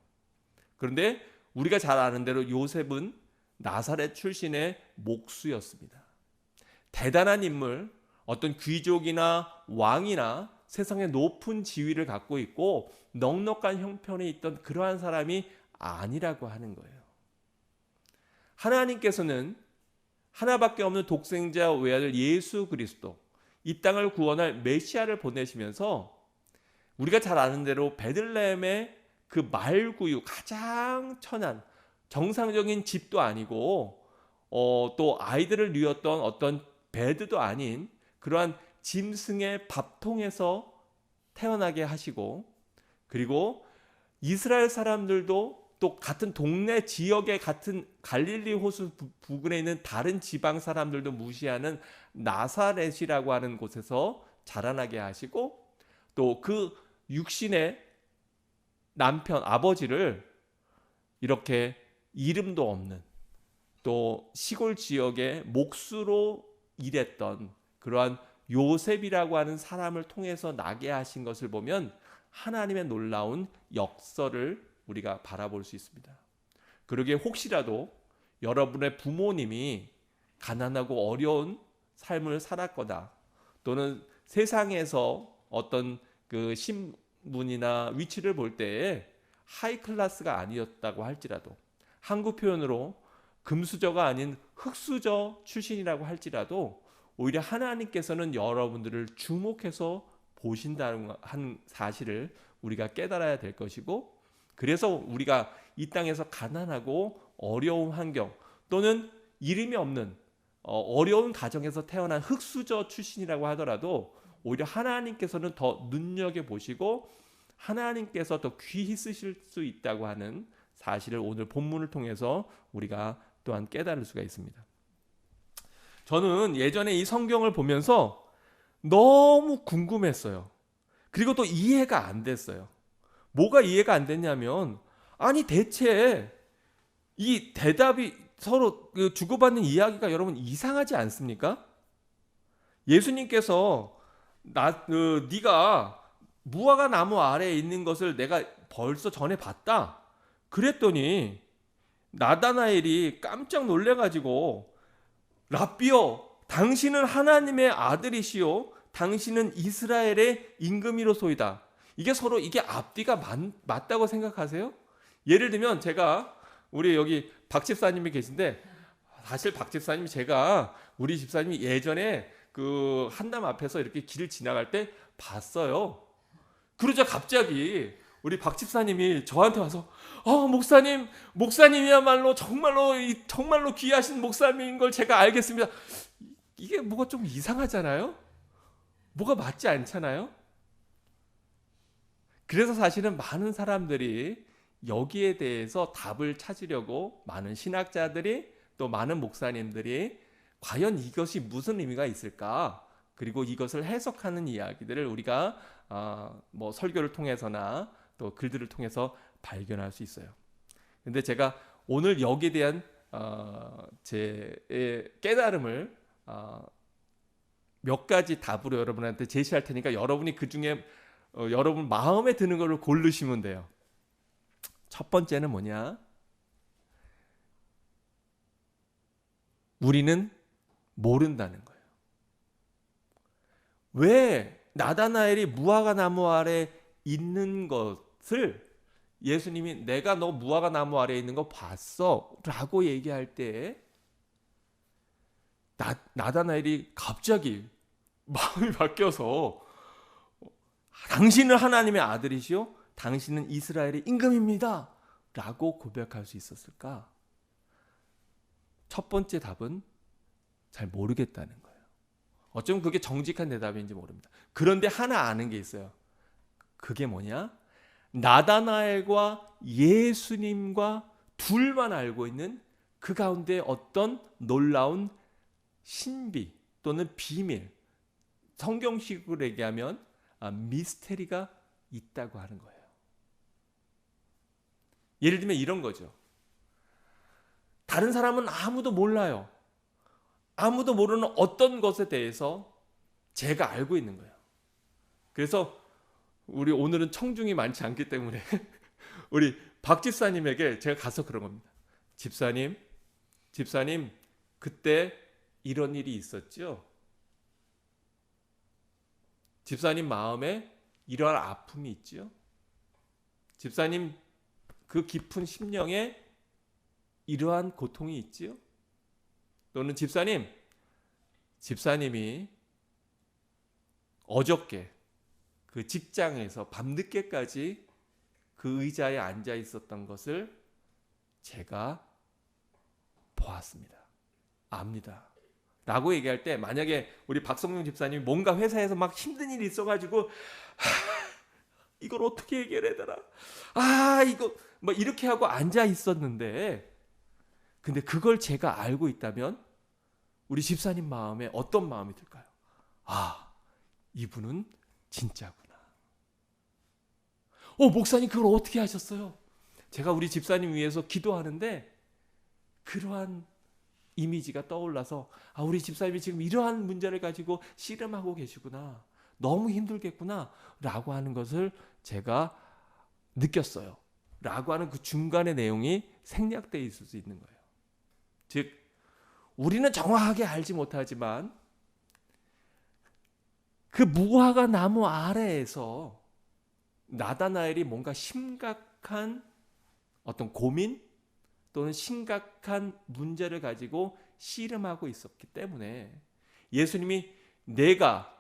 그런데 우리가 잘 아는 대로 요셉은 나사렛 출신의 목수였습니다. 대단한 인물, 어떤 귀족이나 왕이나 세상의 높은 지위를 갖고 있고 넉넉한 형편에 있던 그러한 사람이 아니라고 하는 거예요. 하나님께서는 하나밖에 없는 독생자 외아들 예수 그리스도, 이 땅을 구원할 메시아를 보내시면서 우리가 잘 아는 대로 베들레헴의 그 말구유, 가장 천한 정상적인 집도 아니고 또 아이들을 뉘었던 어떤 베드도 아닌 그러한 짐승의 밥통에서 태어나게 하시고, 그리고 이스라엘 사람들도 또 같은 동네 지역의 같은 갈릴리 호수 부근에 있는 다른 지방 사람들도 무시하는 나사렛이라고 하는 곳에서 자라나게 하시고, 또 그 육신의 남편 아버지를 이렇게 이름도 없는 또 시골 지역의 목수로 일했던 그러한 요셉이라고 하는 사람을 통해서 나게 하신 것을 보면 하나님의 놀라운 역설을 우리가 바라볼 수 있습니다. 그러기에 혹시라도 여러분의 부모님이 가난하고 어려운 삶을 살았거나, 또는 세상에서 어떤 그 신분이나 위치를 볼 때에 하이 클래스가 아니었다고 할지라도, 한국 표현으로 금수저가 아닌 흙수저 출신이라고 할지라도 오히려 하나님께서는 여러분들을 주목해서 보신다는 한 사실을 우리가 깨달아야 될 것이고, 그래서 우리가 이 땅에서 가난하고 어려운 환경, 또는 이름이 없는 어려운 가정에서 태어난 흙수저 출신이라고 하더라도 오히려 하나님께서는 더 눈여겨보시고 하나님께서 더 귀히 쓰실 수 있다고 하는 사실을 오늘 본문을 통해서 우리가 또한 깨달을 수가 있습니다. 저는 예전에 이 성경을 보면서 너무 궁금했어요. 그리고 또 이해가 안 됐어요. 뭐가 이해가 안 됐냐면, 아니 대체 이 대답이 서로 주고받는 이야기가 여러분 이상하지 않습니까? 예수님께서 네가 무화과 나무 아래에 있는 것을 내가 벌써 전에 봤다 그랬더니 나다나엘이 깜짝 놀래가지고, 랍비여, 당신은 하나님의 아들이시요 당신은 이스라엘의 임금이로소이다. 이게 앞뒤가 맞다고 생각하세요? 예를 들면 제가, 우리 여기 박 집사님이 계신데, 사실 박 집사님이 우리 집사님이 예전에 그 한남 앞에서 이렇게 길을 지나갈 때 봤어요. 그러자 갑자기 우리 박 집사님이 저한테 와서 목사님이야말로 정말로 귀하신 목사님인 걸 제가 알겠습니다. 이게 뭐가 좀 이상하잖아요? 뭐가 맞지 않잖아요? 그래서 사실은 많은 사람들이 여기에 대해서 답을 찾으려고 많은 신학자들이 또 많은 목사님들이 과연 이것이 무슨 의미가 있을까? 그리고 이것을 해석하는 이야기들을 우리가 뭐 설교를 통해서나 또 글들을 통해서 발견할 수 있어요. 근데 제가 오늘 여기에 대한 제 깨달음을 몇 가지 답으로 여러분한테 제시할 테니까 여러분이 그 중에 여러분 마음에 드는 것을 고르시면 돼요. 첫 번째는 뭐냐? 우리는 모른다는 거예요. 왜 나다나엘이 무화과 나무 아래 있는 것을 예수님이 내가 너 무화과 나무 아래 있는 거 봤어 라고 얘기할 때 나다나엘이 갑자기 마음이 바뀌어서 당신은 하나님의 아들이시오 당신은 이스라엘의 임금입니다 라고 고백할 수 있었을까? 첫 번째 답은 잘 모르겠다는 거예요. 어쩌면 그게 정직한 대답인지 모릅니다. 그런데 하나 아는 게 있어요. 그게 뭐냐? 나다나엘과 예수님과 둘만 알고 있는 그 가운데 어떤 놀라운 신비 또는 비밀, 성경식으로 얘기하면 미스테리가 있다고 하는 거예요. 예를 들면 이런 거죠. 다른 사람은 아무도 몰라요. 아무도 모르는 어떤 것에 대해서 제가 알고 있는 거예요. 그래서 우리 오늘은 청중이 많지 않기 때문에 우리 박 집사님에게 제가 가서 그런 겁니다. 집사님 그때 이런 일이 있었죠? 집사님 마음에 이러한 아픔이 있죠? 집사님 그 깊은 심령에 이러한 고통이 있지요? 또는 집사님이 어저께 그 직장에서 밤늦게까지 그 의자에 앉아 있었던 것을 제가 보았습니다. 압니다. 라고 얘기할 때 만약에 우리 박성용 집사님이 뭔가 회사에서 막 힘든 일이 있어가지고 이걸 어떻게 해결해야 되나? 이거 뭐 이렇게 하고 앉아 있었는데 근데 그걸 제가 알고 있다면 우리 집사님 마음에 어떤 마음이 들까요? 이분은 진짜구나. 목사님 그걸 어떻게 하셨어요? 제가 우리 집사님 위해서 기도하는데 그러한 이미지가 떠올라서 우리 집사님이 지금 이러한 문제를 가지고 씨름하고 계시구나. 너무 힘들겠구나 라고 하는 것을 제가 느꼈어요. 라고 하는 그 중간의 내용이 생략되어 있을 수 있는 거예요. 즉 우리는 정확하게 알지 못하지만 그 무화과 나무 아래에서 나다나엘이 뭔가 심각한 어떤 고민 또는 심각한 문제를 가지고 씨름하고 있었기 때문에 예수님이 내가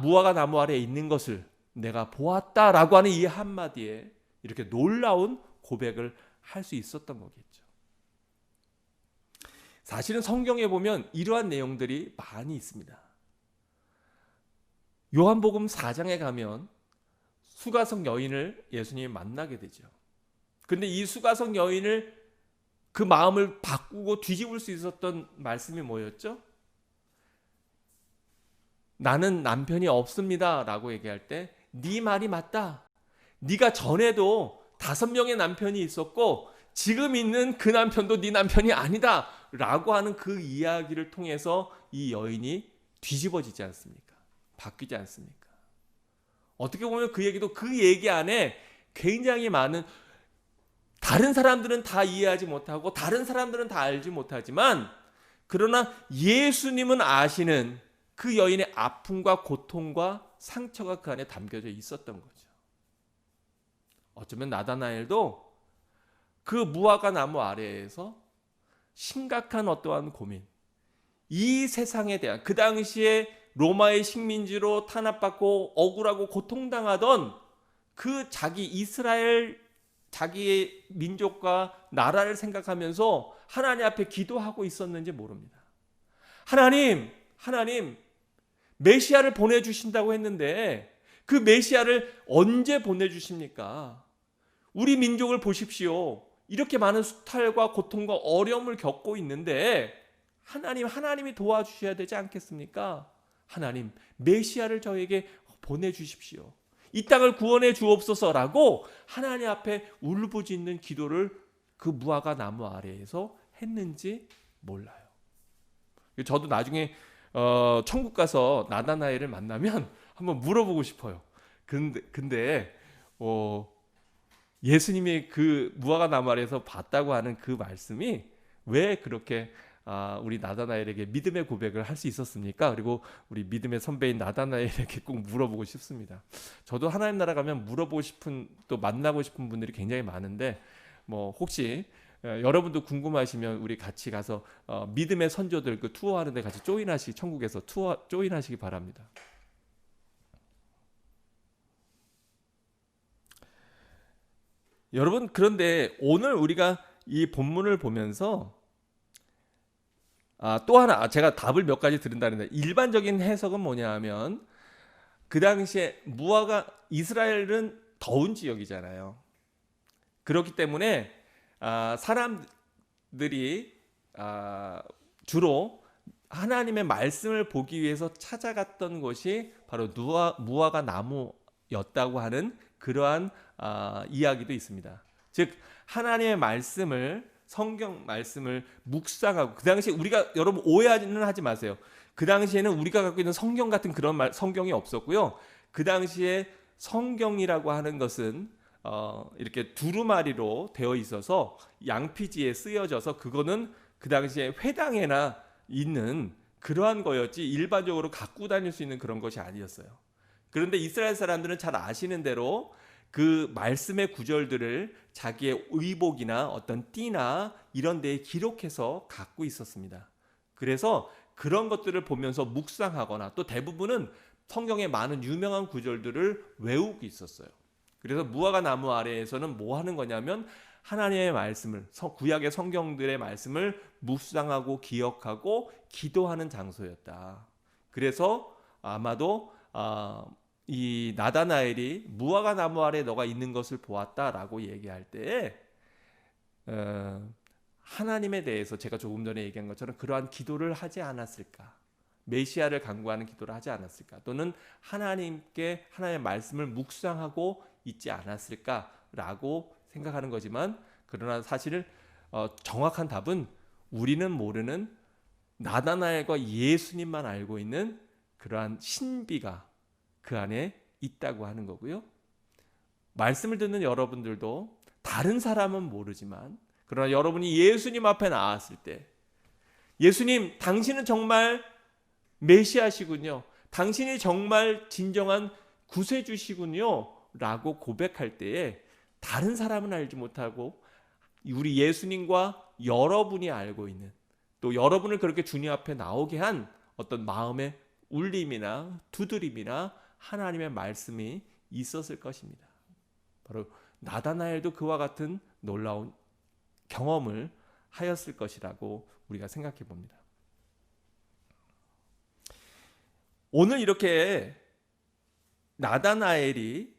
무화과 나무 아래에 있는 것을 내가 보았다라고 하는 이 한마디에 이렇게 놀라운 고백을 할 수 있었던 거겠죠. 사실은 성경에 보면 이러한 내용들이 많이 있습니다. 요한복음 4장에 가면 수가성 여인을 예수님이 만나게 되죠. 근데 이 수가성 여인을 그 마음을 바꾸고 뒤집을 수 있었던 말씀이 뭐였죠? 나는 남편이 없습니다 라고 얘기할 때 네 말이 맞다. 네가 전에도 5명의 남편이 있었고 지금 있는 그 남편도 네 남편이 아니다 라고 하는 그 이야기를 통해서 이 여인이 뒤집어지지 않습니까? 바뀌지 않습니까? 어떻게 보면 그 얘기도 그 얘기 안에 굉장히 많은 다른 사람들은 다 이해하지 못하고 다른 사람들은 다 알지 못하지만 그러나 예수님은 아시는 그 여인의 아픔과 고통과 상처가 그 안에 담겨져 있었던 거죠. 어쩌면 나다나엘도 그 무화과 나무 아래에서 심각한 어떠한 고민, 이 세상에 대한 그 당시에 로마의 식민지로 탄압받고 억울하고 고통당하던 그 자기 이스라엘 자기의 민족과 나라를 생각하면서 하나님 앞에 기도하고 있었는지 모릅니다. 하나님 메시아를 보내주신다고 했는데 그 메시아를 언제 보내주십니까? 우리 민족을 보십시오. 이렇게 많은 수탈과 고통과 어려움을 겪고 있는데 하나님이 도와주셔야 되지 않겠습니까? 하나님 메시아를 저에게 보내주십시오. 이 땅을 구원해 주옵소서라고 하나님 앞에 울부짖는 기도를 그 무화과 나무 아래에서 했는지 몰라요. 저도 나중에 천국 가서 나다나엘을 만나면 한번 물어보고 싶어요. 근데 예수님이 그 무화과 나무 아래에서 봤다고 하는 그 말씀이 왜 그렇게 우리 나다나엘에게 믿음의 고백을 할 수 있었습니까? 그리고 우리 믿음의 선배인 나다나엘에게 꼭 물어보고 싶습니다. 저도 하나님 나라 가면 물어보고 싶은 또 만나고 싶은 분들이 굉장히 많은데 혹시 여러분도 궁금하시면 우리 같이 가서 믿음의 선조들 그 투어하는데 같이 천국에서 조인하시기 바랍니다. 여러분 그런데 오늘 우리가 이 본문을 보면서 또 하나 제가 답을 몇 가지 드린다는데 일반적인 해석은 뭐냐 하면 그 당시에 이스라엘은 더운 지역이잖아요. 그렇기 때문에 사람들이 주로 하나님의 말씀을 보기 위해서 찾아갔던 곳이 바로 무화과 나무였다고 하는 그러한 이야기도 있습니다. 즉 하나님의 성경 말씀을 묵상하고 그 당시에 여러분 오해는 하지 마세요. 그 당시에는 우리가 갖고 있는 성경 같은 그런 성경이 없었고요. 그 당시에 성경이라고 하는 것은 이렇게 두루마리로 되어 있어서 양피지에 쓰여져서 그거는 그 당시에 회당에나 있는 그러한 거였지 일반적으로 갖고 다닐 수 있는 그런 것이 아니었어요. 그런데 이스라엘 사람들은 잘 아시는 대로 그 말씀의 구절들을 자기의 의복이나 어떤 띠나 이런 데에 기록해서 갖고 있었습니다. 그래서 그런 것들을 보면서 묵상하거나 또 대부분은 성경의 많은 유명한 구절들을 외우고 있었어요. 그래서 무화과 나무 아래에서는 뭐 하는 거냐면 하나님의 말씀을 구약의 성경들의 말씀을 묵상하고 기억하고 기도하는 장소였다. 그래서 아마도 이 나다나엘이 무화과 나무 아래 너가 있는 것을 보았다라고 얘기할 때에 하나님에 대해서 제가 조금 전에 얘기한 것처럼 그러한 기도를 하지 않았을까? 메시아를 간구하는 기도를 하지 않았을까? 또는 하나님의 말씀을 묵상하고 있지 않았을까라고 생각하는 거지만 그러나 사실 정확한 답은 우리는 모르는 나다나엘과 예수님만 알고 있는 그러한 신비가 그 안에 있다고 하는 거고요. 말씀을 듣는 여러분들도 다른 사람은 모르지만 그러나 여러분이 예수님 앞에 나왔을 때 예수님 당신은 정말 메시아시군요. 당신이 정말 진정한 구세주시군요. 라고 고백할 때에 다른 사람은 알지 못하고 우리 예수님과 여러분이 알고 있는 또 여러분을 그렇게 주님 앞에 나오게 한 어떤 마음의 울림이나 두드림이나 하나님의 말씀이 있었을 것입니다. 바로 나다나엘도 그와 같은 놀라운 경험을 하였을 것이라고 우리가 생각해 봅니다. 오늘 이렇게 나다나엘이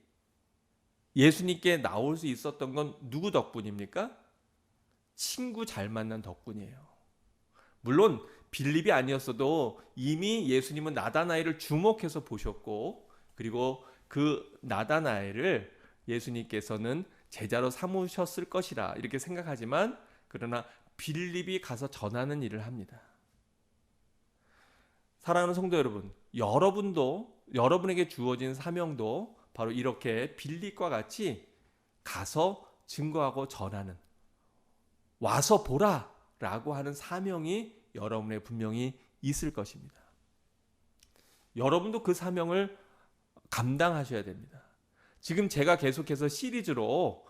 예수님께 나올 수 있었던 건 누구 덕분입니까? 친구 잘 만난 덕분이에요. 물론 빌립이 아니었어도 이미 예수님은 나다나엘을 주목해서 보셨고 그리고 그 나다나엘을 예수님께서는 제자로 삼으셨을 것이라 이렇게 생각하지만 그러나 빌립이 가서 전하는 일을 합니다. 사랑하는 성도 여러분, 여러분에게 주어진 사명도 바로 이렇게 빌립과 같이 가서 증거하고 전하는 와서 보라 라고 하는 사명이 여러분의 분명히 있을 것입니다. 여러분도 그 사명을 감당하셔야 됩니다. 지금 제가 계속해서 시리즈로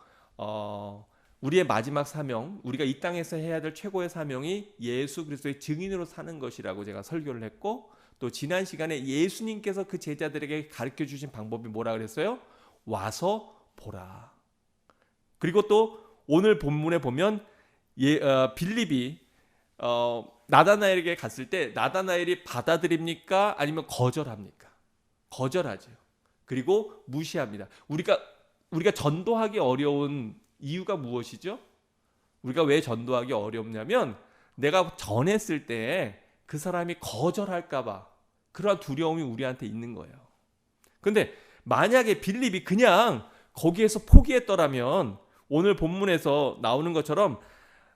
우리의 마지막 사명, 우리가 이 땅에서 해야 될 최고의 사명이 예수 그리스도의 증인으로 사는 것이라고 제가 설교를 했고 또 지난 시간에 예수님께서 그 제자들에게 가르쳐 주신 방법이 뭐라 그랬어요? 와서 보라. 그리고 또 오늘 본문에 보면 빌립이 나다나엘에게 갔을 때 나다나엘이 받아들입니까? 아니면 거절합니까? 거절하죠. 그리고 무시합니다. 우리가 전도하기 어려운 이유가 무엇이죠? 우리가 왜 전도하기 어렵냐면 내가 전했을 때 그 사람이 거절할까 봐 그러한 두려움이 우리한테 있는 거예요. 근데 만약에 빌립이 그냥 거기에서 포기했더라면 오늘 본문에서 나오는 것처럼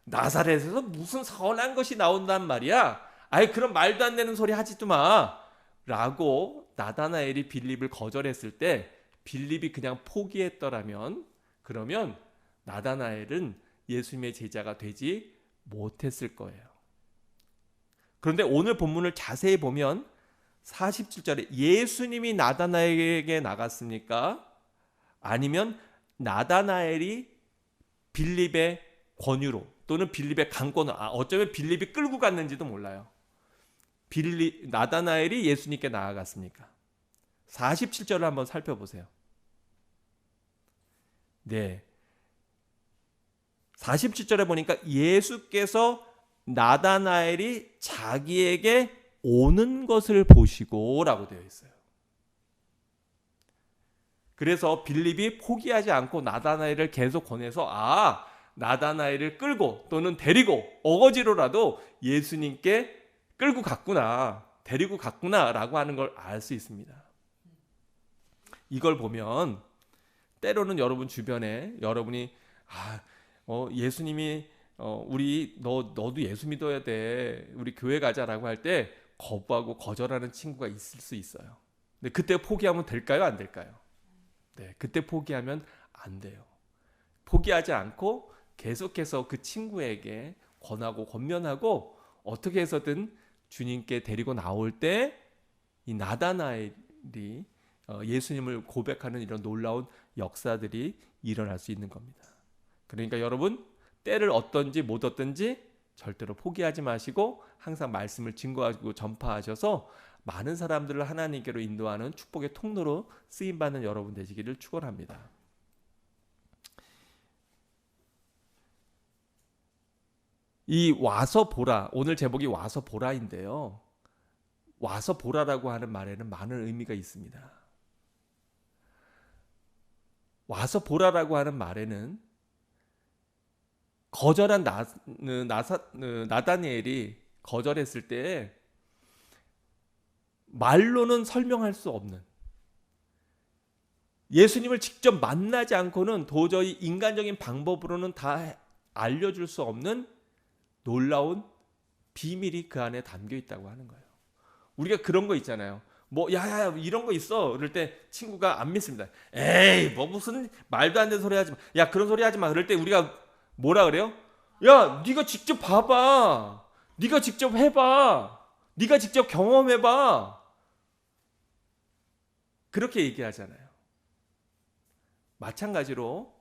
나사렛에서 무슨 선한 것이 나온단 말이야. 아이 그런 말도 안 되는 소리 하지도 마. 라고 나다나엘이 빌립을 거절했을 때 빌립이 그냥 포기했더라면 그러면 나다나엘은 예수님의 제자가 되지 못했을 거예요. 그런데 오늘 본문을 자세히 보면 47절에 예수님이 나다나엘에게 나갔습니까? 아니면 나다나엘이 빌립의 권유로 또는 빌립의 강권으로 어쩌면 빌립이 끌고 갔는지도 몰라요. 나다나엘이 예수님께 나아갔습니까? 47절을 한번 살펴보세요. 네. 47절에 보니까 예수께서 나다나엘이 자기에게 오는 것을 보시고 라고 되어 있어요. 그래서 빌립이 포기하지 않고 나다나엘을 계속 권해서 나다나엘을 끌고 또는 데리고 어거지로라도 예수님께 끌고 갔구나, 데리고 갔구나 라고 하는 걸 알 수 있습니다. 이걸 보면 때로는 여러분 주변에 여러분이 예수님이 너도 예수 믿어야 돼, 우리 교회 가자라고 할 때 거부하고 거절하는 친구가 있을 수 있어요. 근데 그때 포기하면 될까요? 안 될까요? 네, 그때 포기하면 안 돼요. 포기하지 않고 계속해서 그 친구에게 권하고 권면하고 어떻게 해서든 주님께 데리고 나올 때 이 나다나엘이 예수님을 고백하는 이런 놀라운 역사들이 일어날 수 있는 겁니다. 그러니까 여러분 때를 얻든지 못 얻든지 절대로 포기하지 마시고 항상 말씀을 증거하고 전파하셔서 많은 사람들을 하나님께로 인도하는 축복의 통로로 쓰임받는 여러분 되시기를 축원합니다. 이 와서 보라, 오늘 제목이 와서 보라인데요. 와서 보라라고 하는 말에는 많은 의미가 있습니다. 와서 보라라고 하는 말에는 거절한 나다니엘이 거절했을 때 말로는 설명할 수 없는, 예수님을 직접 만나지 않고는 도저히 인간적인 방법으로는 다 알려줄 수 없는 놀라운 비밀이 그 안에 담겨 있다고 하는 거예요. 우리가 그런 거 있잖아요. 야야 이런 거 있어. 그럴 때 친구가 안 믿습니다. 에이 무슨 말도 안 되는 소리 하지 마. 야 그런 소리 하지 마. 그럴 때 우리가 뭐라 그래요? 야 네가 직접 봐봐. 네가 직접 해봐. 네가 직접 경험해봐. 그렇게 얘기하잖아요. 마찬가지로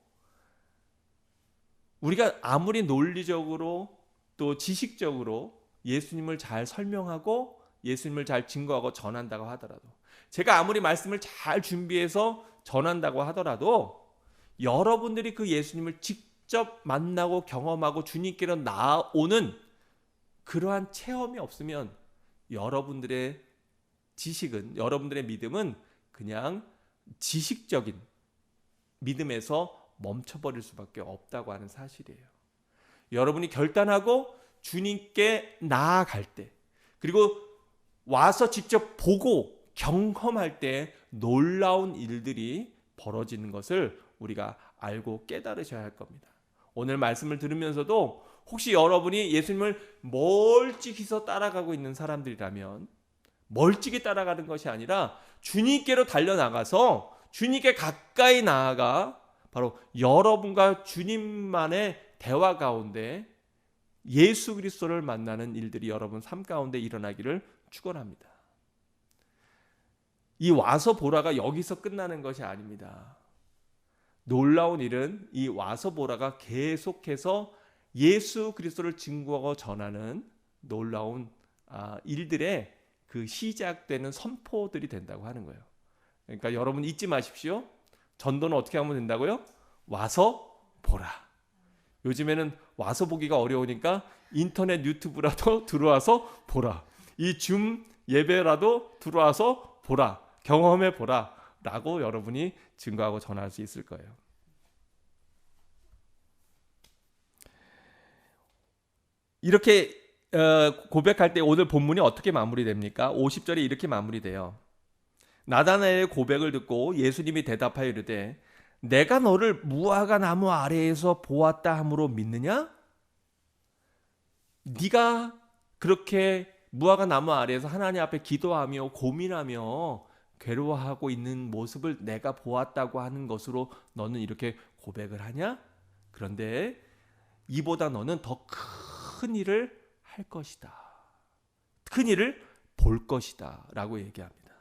우리가 아무리 논리적으로 또 지식적으로 예수님을 잘 설명하고 예수님을 잘 증거하고 전한다고 하더라도, 제가 아무리 말씀을 잘 준비해서 전한다고 하더라도 여러분들이 그 예수님을 직접 만나고 경험하고 주님께로 나오는 그러한 체험이 없으면 여러분들의 지식은, 여러분들의 믿음은 그냥 지식적인 믿음에서 멈춰버릴 수밖에 없다고 하는 사실이에요. 여러분이 결단하고 주님께 나아갈 때, 그리고 와서 직접 보고 경험할 때 놀라운 일들이 벌어지는 것을 우리가 알고 깨달으셔야 할 겁니다. 오늘 말씀을 들으면서도 혹시 여러분이 예수님을 멀찍이서 따라가고 있는 사람들이라면, 멀찍이 따라가는 것이 아니라 주님께로 달려나가서 주님께 가까이 나아가 바로 여러분과 주님만의 대화 가운데 예수 그리스도를 만나는 일들이 여러분 삶 가운데 일어나기를 축원합니다. 이 와서 보라가 여기서 끝나는 것이 아닙니다. 놀라운 일은 이 와서 보라가 계속해서 예수 그리스도를 증거하고 전하는 놀라운 일들의 그 시작되는 선포들이 된다고 하는 거예요. 그러니까 여러분 잊지 마십시오. 전도는 어떻게 하면 된다고요? 와서 보라. 요즘에는 와서 보기가 어려우니까 인터넷 유튜브라도 들어와서 보라. 이 줌 예배라도 들어와서 보라. 경험해 보라. 라고 여러분이 증거하고 전할 수 있을 거예요. 이렇게 고백할 때 오늘 본문이 어떻게 마무리됩니까? 50절에 이렇게 마무리돼요. 나다나엘의 고백을 듣고 예수님이 대답하여 이르되 내가 너를 무화과 나무 아래에서 보았다 함으로 믿느냐? 네가 그렇게 무화과 나무 아래에서 하나님 앞에 기도하며 고민하며 괴로워하고 있는 모습을 내가 보았다고 하는 것으로 너는 이렇게 고백을 하냐? 그런데 이보다 너는 더 큰 일을 할 것이다. 큰 일을 볼 것이다 라고 얘기합니다.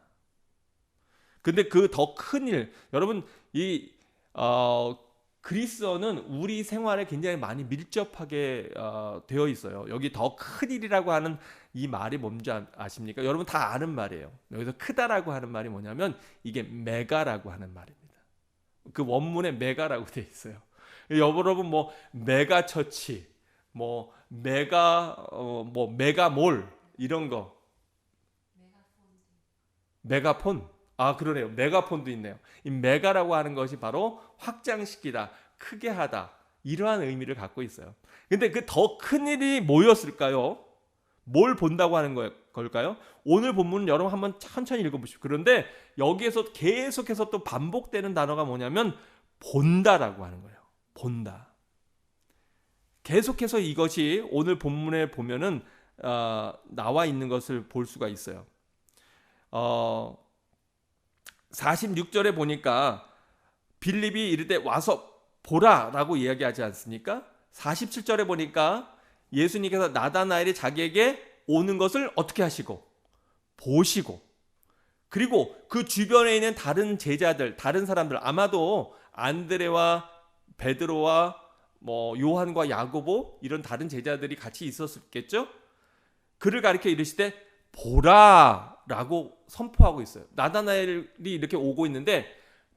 근데 그 더 큰 일, 여러분 이 그리스어는 우리 생활에 굉장히 많이 밀접하게 되어 있어요. 여기 더 큰 일이라고 하는 이 말이 뭔지 아십니까? 여러분 다 아는 말이에요. 여기서 크다라고 하는 말이 뭐냐면 이게 메가라고 하는 말입니다. 그 원문에 메가라고 되어 있어요. 여러분 뭐 메가처치, 뭐 메가몰 이런 거, 메가폰. 아 그러네요. 메가폰도 있네요. 이 메가라고 하는 것이 바로 확장시키다, 크게 하다 이러한 의미를 갖고 있어요. 근데 그 더 큰 일이 뭐였을까요? 뭘 본다고 하는 걸까요? 오늘 본문은 여러분 한번 천천히 읽어보십시오. 그런데 여기에서 계속해서 또 반복되는 단어가 뭐냐면 본다라고 하는 거예요. 본다. 계속해서 이것이 오늘 본문에 보면은 나와 있는 것을 볼 수가 있어요. 46절에 보니까 빌립이 이르되 와서 보라라고 이야기하지 않습니까? 47절에 보니까 예수님께서 나다나엘이 자기에게 오는 것을 어떻게 하시고 보시고, 그리고 그 주변에 있는 다른 제자들, 다른 사람들, 아마도 안드레와 베드로와 뭐 요한과 야고보 이런 다른 제자들이 같이 있었겠죠? 그를 가리켜 이르시되 보라라고 선포하고 있어요. 나다나엘이 이렇게 오고 있는데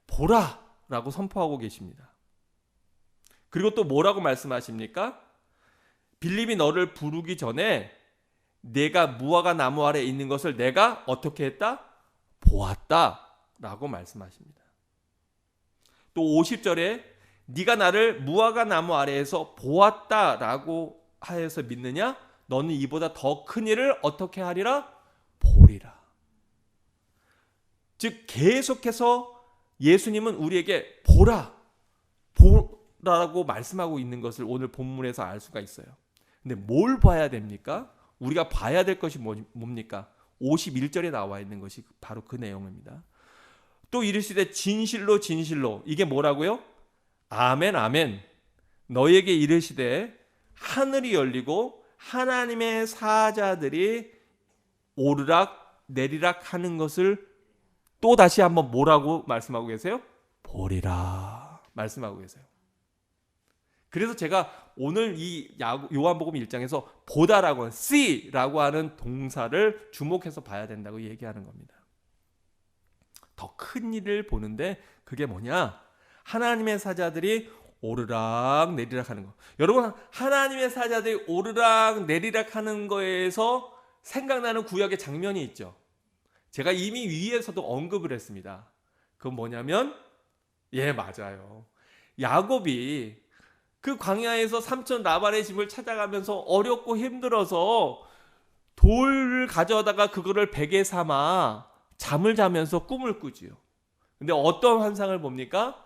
보라라고 선포하고 계십니다. 그리고 또 뭐라고 말씀하십니까? 빌립이 너를 부르기 전에 내가 무화과 나무 아래 있는 것을 내가 어떻게 했다? 보았다라고 말씀하십니다. 또 50절에 네가 나를 무화과 나무 아래에서 보았다라고 하여서 믿느냐? 너는 이보다 더 큰 일을 어떻게 하리라? 보리라. 즉 계속해서 예수님은 우리에게 보라라고 말씀하고 있는 것을 오늘 본문에서 알 수가 있어요. 근데 뭘 봐야 됩니까? 우리가 봐야 될 것이 뭡니까? 51절에 나와 있는 것이 바로 그 내용입니다. 또 이르시되 진실로 진실로, 이게 뭐라고요? 아멘 아멘 너에게 이르시되 하늘이 열리고 하나님의 사자들이 오르락 내리락 하는 것을 또 다시 한번 뭐라고 말씀하고 계세요? 보리라 말씀하고 계세요. 그래서 제가 오늘 이 요한복음 1장에서 보다라고 하는 see라고 하는 동사를 주목해서 봐야 된다고 얘기하는 겁니다. 더 큰 일을 보는데 그게 뭐냐? 하나님의 사자들이 오르락 내리락 하는 거. 여러분 하나님의 사자들이 오르락 내리락 하는 거에서 생각나는 구약의 장면이 있죠. 제가 이미 위에서도 언급을 했습니다. 그건 뭐냐면 맞아요. 야곱이 그 광야에서 삼촌 라반의 집을 찾아가면서 어렵고 힘들어서 돌을 가져다가 그거를 베개 삼아 잠을 자면서 꿈을 꾸지요. 근데 어떤 환상을 봅니까?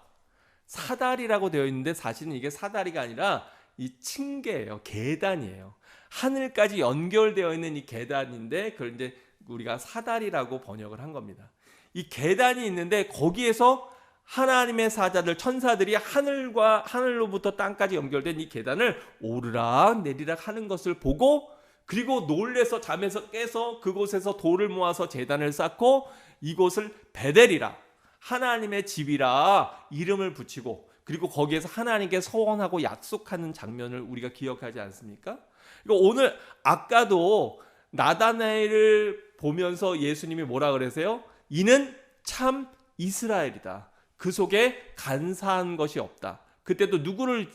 사다리라고 되어 있는데 사실은 이게 사다리가 아니라 이 층계예요. 계단이에요. 하늘까지 연결되어 있는 이 계단인데 그걸 이제 우리가 사다리라고 번역을 한 겁니다. 이 계단이 있는데 거기에서 하나님의 사자들, 천사들이 하늘로부터 땅까지 연결된 이 계단을 오르락 내리락 하는 것을 보고, 그리고 놀래서 잠에서 깨서 그곳에서 돌을 모아서 제단을 쌓고 이곳을 베델이라, 하나님의 집이라 이름을 붙이고, 그리고 거기에서 하나님께 서원하고 약속하는 장면을 우리가 기억하지 않습니까? 그러니까 오늘 아까도 나다나엘을 보면서 예수님이 뭐라 그러세요? 이는 참 이스라엘이다. 그 속에 간사한 것이 없다. 그때도 누구를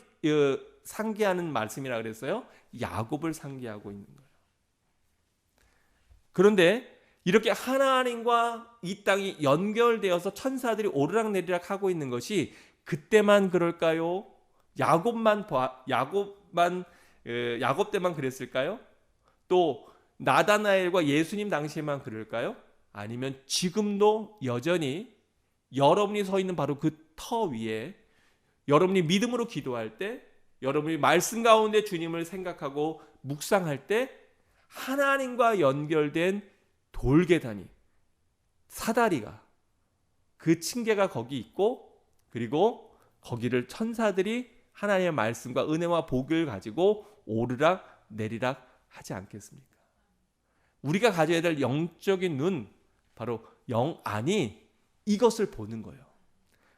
상기하는 말씀이라 그랬어요? 야곱을 상기하고 있는 거예요. 그런데 이렇게 하나님과 이 땅이 연결되어서 천사들이 오르락내리락 하고 있는 것이 그때만 그럴까요? 야곱 때만 그랬을까요? 또 나다나엘과 예수님 당시에만 그럴까요? 아니면 지금도 여전히 여러분이 서 있는 바로 그 터 위에 여러분이 믿음으로 기도할 때, 여러분이 말씀 가운데 주님을 생각하고 묵상할 때 하나님과 연결된 돌계단이, 사다리가, 그 층계가 거기 있고, 그리고 거기를 천사들이 하나님의 말씀과 은혜와 복을 가지고 오르락 내리락 하지 않겠습니까? 우리가 가져야 될 영적인 눈, 바로 영 안이 이것을 보는 거예요.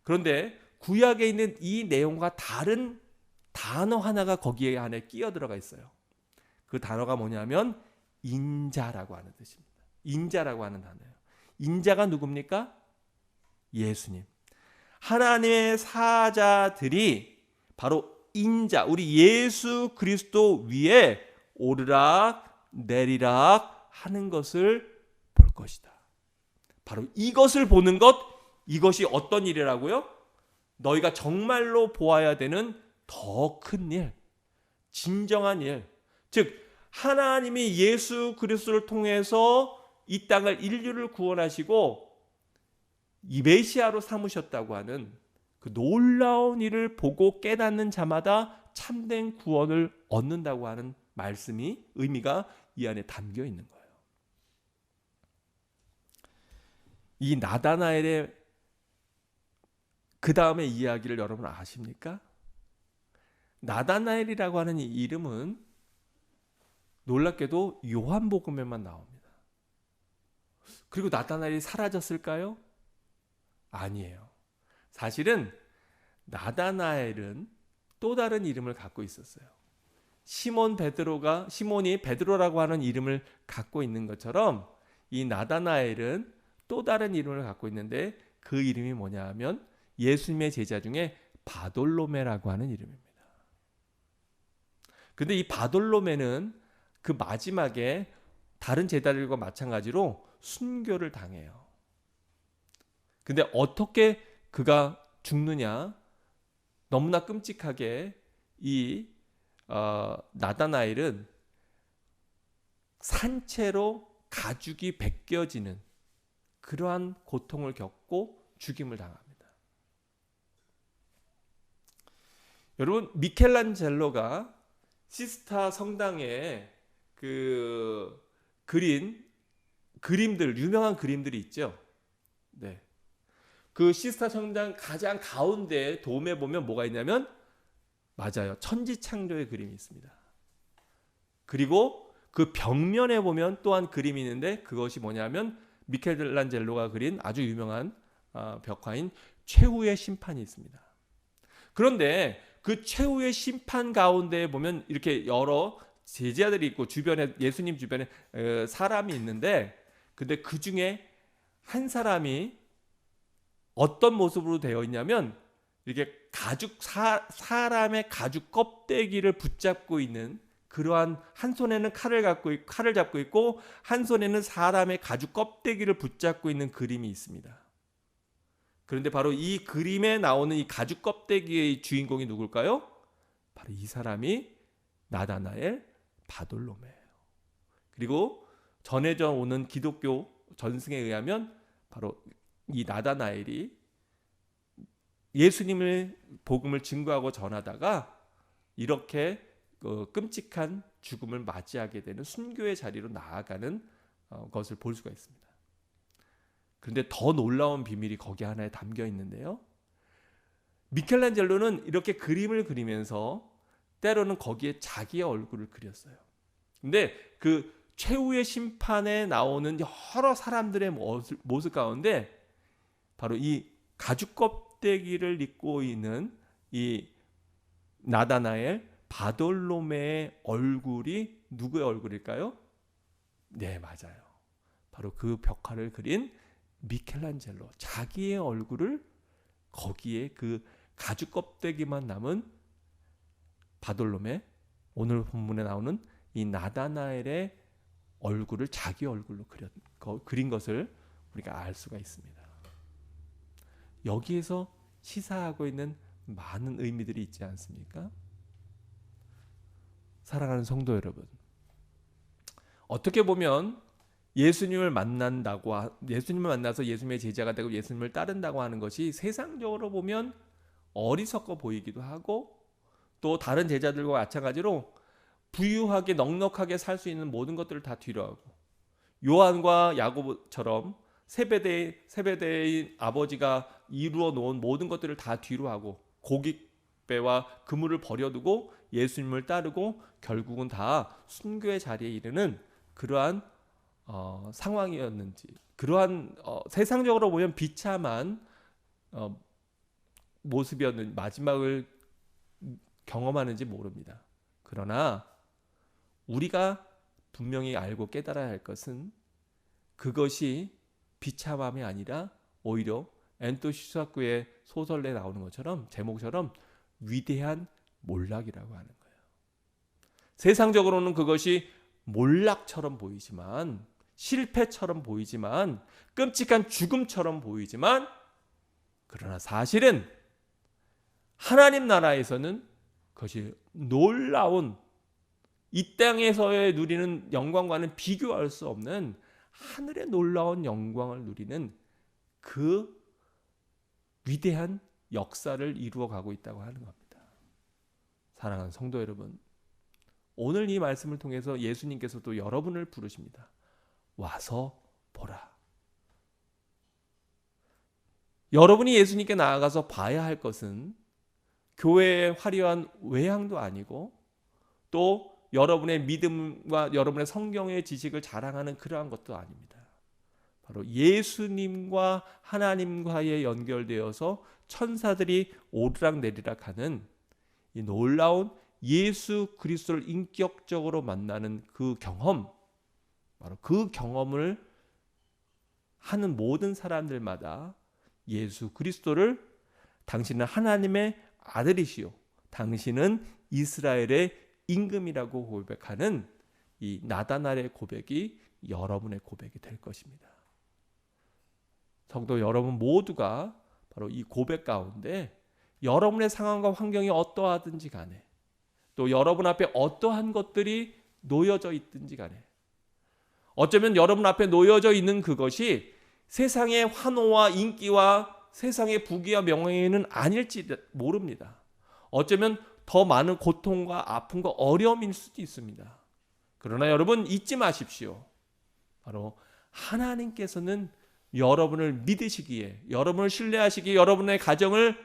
그런데 구약에 있는 이 내용과 다른 단어 하나가 거기에 안에 끼어 들어가 있어요. 그 단어가 뭐냐면 인자라고 하는 뜻입니다. 인자라고 하는 단어예요. 인자가 누굽니까? 예수님. 하나님의 사자들이 바로 인자, 우리 예수 그리스도 위에 오르락 내리락 하는 것을 볼 것이다. 바로 이것을 보는 것, 이것이 어떤 일이라고요? 너희가 정말로 보아야 되는 더 큰 일, 진정한 일. 즉 하나님이 예수 그리스도를 통해서 이 땅을, 인류를 구원하시고 이 메시아로 삼으셨다고 하는 그 놀라운 일을 보고 깨닫는 자마다 참된 구원을 얻는다고 하는 말씀이, 의미가 이 안에 담겨 있는 거예요. 이 나다나엘의 그 다음의 이야기를 여러분 아십니까? 나다나엘이라고 하는 이 이름은 놀랍게도 요한복음에만 나옵니다. 그리고 나다나엘이 사라졌을까요? 아니에요. 사실은 나다나엘은 또 다른 이름을 갖고 있었어요. 시몬이 베드로라고 하는 이름을 갖고 있는 것처럼 이 나다나엘은 또 다른 이름을 갖고 있는데 그 이름이 뭐냐 하면 예수님의 제자 중에 바돌로메라고 하는 이름입니다. 근데 이 바돌로메는 그 마지막에 다른 제자들과 마찬가지로 순교를 당해요. 근데 어떻게 그가 죽느냐? 너무나 끔찍하게 이 나다나엘은 산채로 가죽이 벗겨지는 그러한 고통을 겪고 죽임을 당합니다. 여러분, 미켈란젤로가 시스타 성당에 그 그린 그림들, 유명한 그림들이 있죠. 네. 그 시스타 성당 가장 가운데 돔에 보면 뭐가 있냐면, 맞아요, 천지창조의 그림이 있습니다. 그리고 그 벽면에 보면 또한 그림이 있는데, 그것이 뭐냐면 미켈란젤로가 그린 아주 유명한 벽화인 최후의 심판이 있습니다. 그런데 그 최후의 심판 가운데 보면 이렇게 여러 제자들이 있고 주변에, 예수님 주변에 사람이 있는데, 근데 그 중에 한 사람이 어떤 모습으로 되어 있냐면, 이렇게 사람의 가죽 껍데기를 붙잡고 있는, 그러한, 한 손에는 칼을 잡고 있고 한 손에는 사람의 가죽 껍데기를 붙잡고 있는 그림이 있습니다. 그런데 바로 이 그림에 나오는 이 가죽 껍데기의 주인공이 누굴까요? 바로 이 사람이 나다나엘 바돌로메예요. 그리고 전해져 오는 기독교 전승에 의하면 바로 이 나다나엘이 예수님의 복음을 증거하고 전하다가 이렇게 끔찍한 죽음을 맞이하게 되는 순교의 자리로 나아가는 것을 볼 수가 있습니다. 그런데 더 놀라운 비밀이 거기 하나에 담겨 있는데요. 미켈란젤로는 이렇게 그림을 그리면서 때로는 거기에 자기의 얼굴을 그렸어요. 근데 그 최후의 심판에 나오는 여러 사람들의 모습 가운데 바로 이 가죽 껍데기를 입고 있는 이 나다나엘 바돌로메의 얼굴이 누구의 얼굴일까요? 네, 맞아요. 바로 그 벽화를 그린 미켈란젤로, 자기의 얼굴을 거기에 그 가죽 껍데기만 남은 바돌롬의, 오늘 본문에 나오는 이 나다나엘의 얼굴을 자기 얼굴로 그린 것을 우리가 알 수가 있습니다. 여기에서 시사하고 있는 많은 의미들이 있지 않습니까? 사랑하는 성도 여러분, 어떻게 보면 예수님을 만나서 예수님의 제자가 되고 예수님을 따른다고 하는 것이 세상적으로 보면 어리석어 보이기도 하고, 또 다른 제자들과 마찬가지로 부유하게 넉넉하게 살 수 있는 모든 것들을 다 뒤로하고, 요한과 야고보처럼 세베대의 아버지가 이루어 놓은 모든 것들을 다 뒤로하고 고깃배와 그물을 버려두고 예수님을 따르고 결국은 다 순교의 자리에 이르는 그러한 상황이었는지, 그러한 세상적으로 보면 비참한 모습이었는 마지막을 경험하는지 모릅니다. 그러나 우리가 분명히 알고 깨달아야 할 것은 그것이 비참함이 아니라 오히려 엔토 시사쿠의 소설에 나오는 것처럼, 제목처럼 위대한 몰락이라고 하는 거예요. 세상적으로는 그것이 몰락처럼 보이지만, 실패처럼 보이지만, 끔찍한 죽음처럼 보이지만, 그러나 사실은 하나님 나라에서는 그것이 놀라운, 이 땅에서의 누리는 영광과는 비교할 수 없는 하늘의 놀라운 영광을 누리는 그 위대한 역사를 이루어가고 있다고 하는 겁니다. 사랑하는 성도 여러분, 오늘 이 말씀을 통해서 예수님께서도 여러분을 부르십니다. 와서 보라. 여러분이 예수님께 나아가서 봐야 할 것은 교회의 화려한 외향도 아니고, 또 여러분의 믿음과 여러분의 성경의 지식을 자랑하는 그러한 것도 아닙니다. 바로 예수님과 하나님과의 연결되어서 천사들이 오르락내리락 하는 이 놀라운 예수 그리스도를 인격적으로 만나는 그 경험, 바로 그 경험을 하는 모든 사람들마다 예수 그리스도를 당신은 하나님의 아들이시오, 당신은 이스라엘의 임금이라고 고백하는 이 나다나엘의 고백이 여러분의 고백이 될 것입니다. 성도 여러분 모두가 바로 이 고백 가운데 여러분의 상황과 환경이 어떠하든지 간에, 또 여러분 앞에 어떠한 것들이 놓여져 있든지 간에, 어쩌면 여러분 앞에 놓여져 있는 그것이 세상의 환호와 인기와 세상의 부귀와 명예는 아닐지 모릅니다. 어쩌면 더 많은 고통과 아픔과 어려움일 수도 있습니다. 그러나 여러분 잊지 마십시오. 바로 하나님께서는 여러분을 믿으시기에, 여러분을 신뢰하시기에, 여러분의 가정을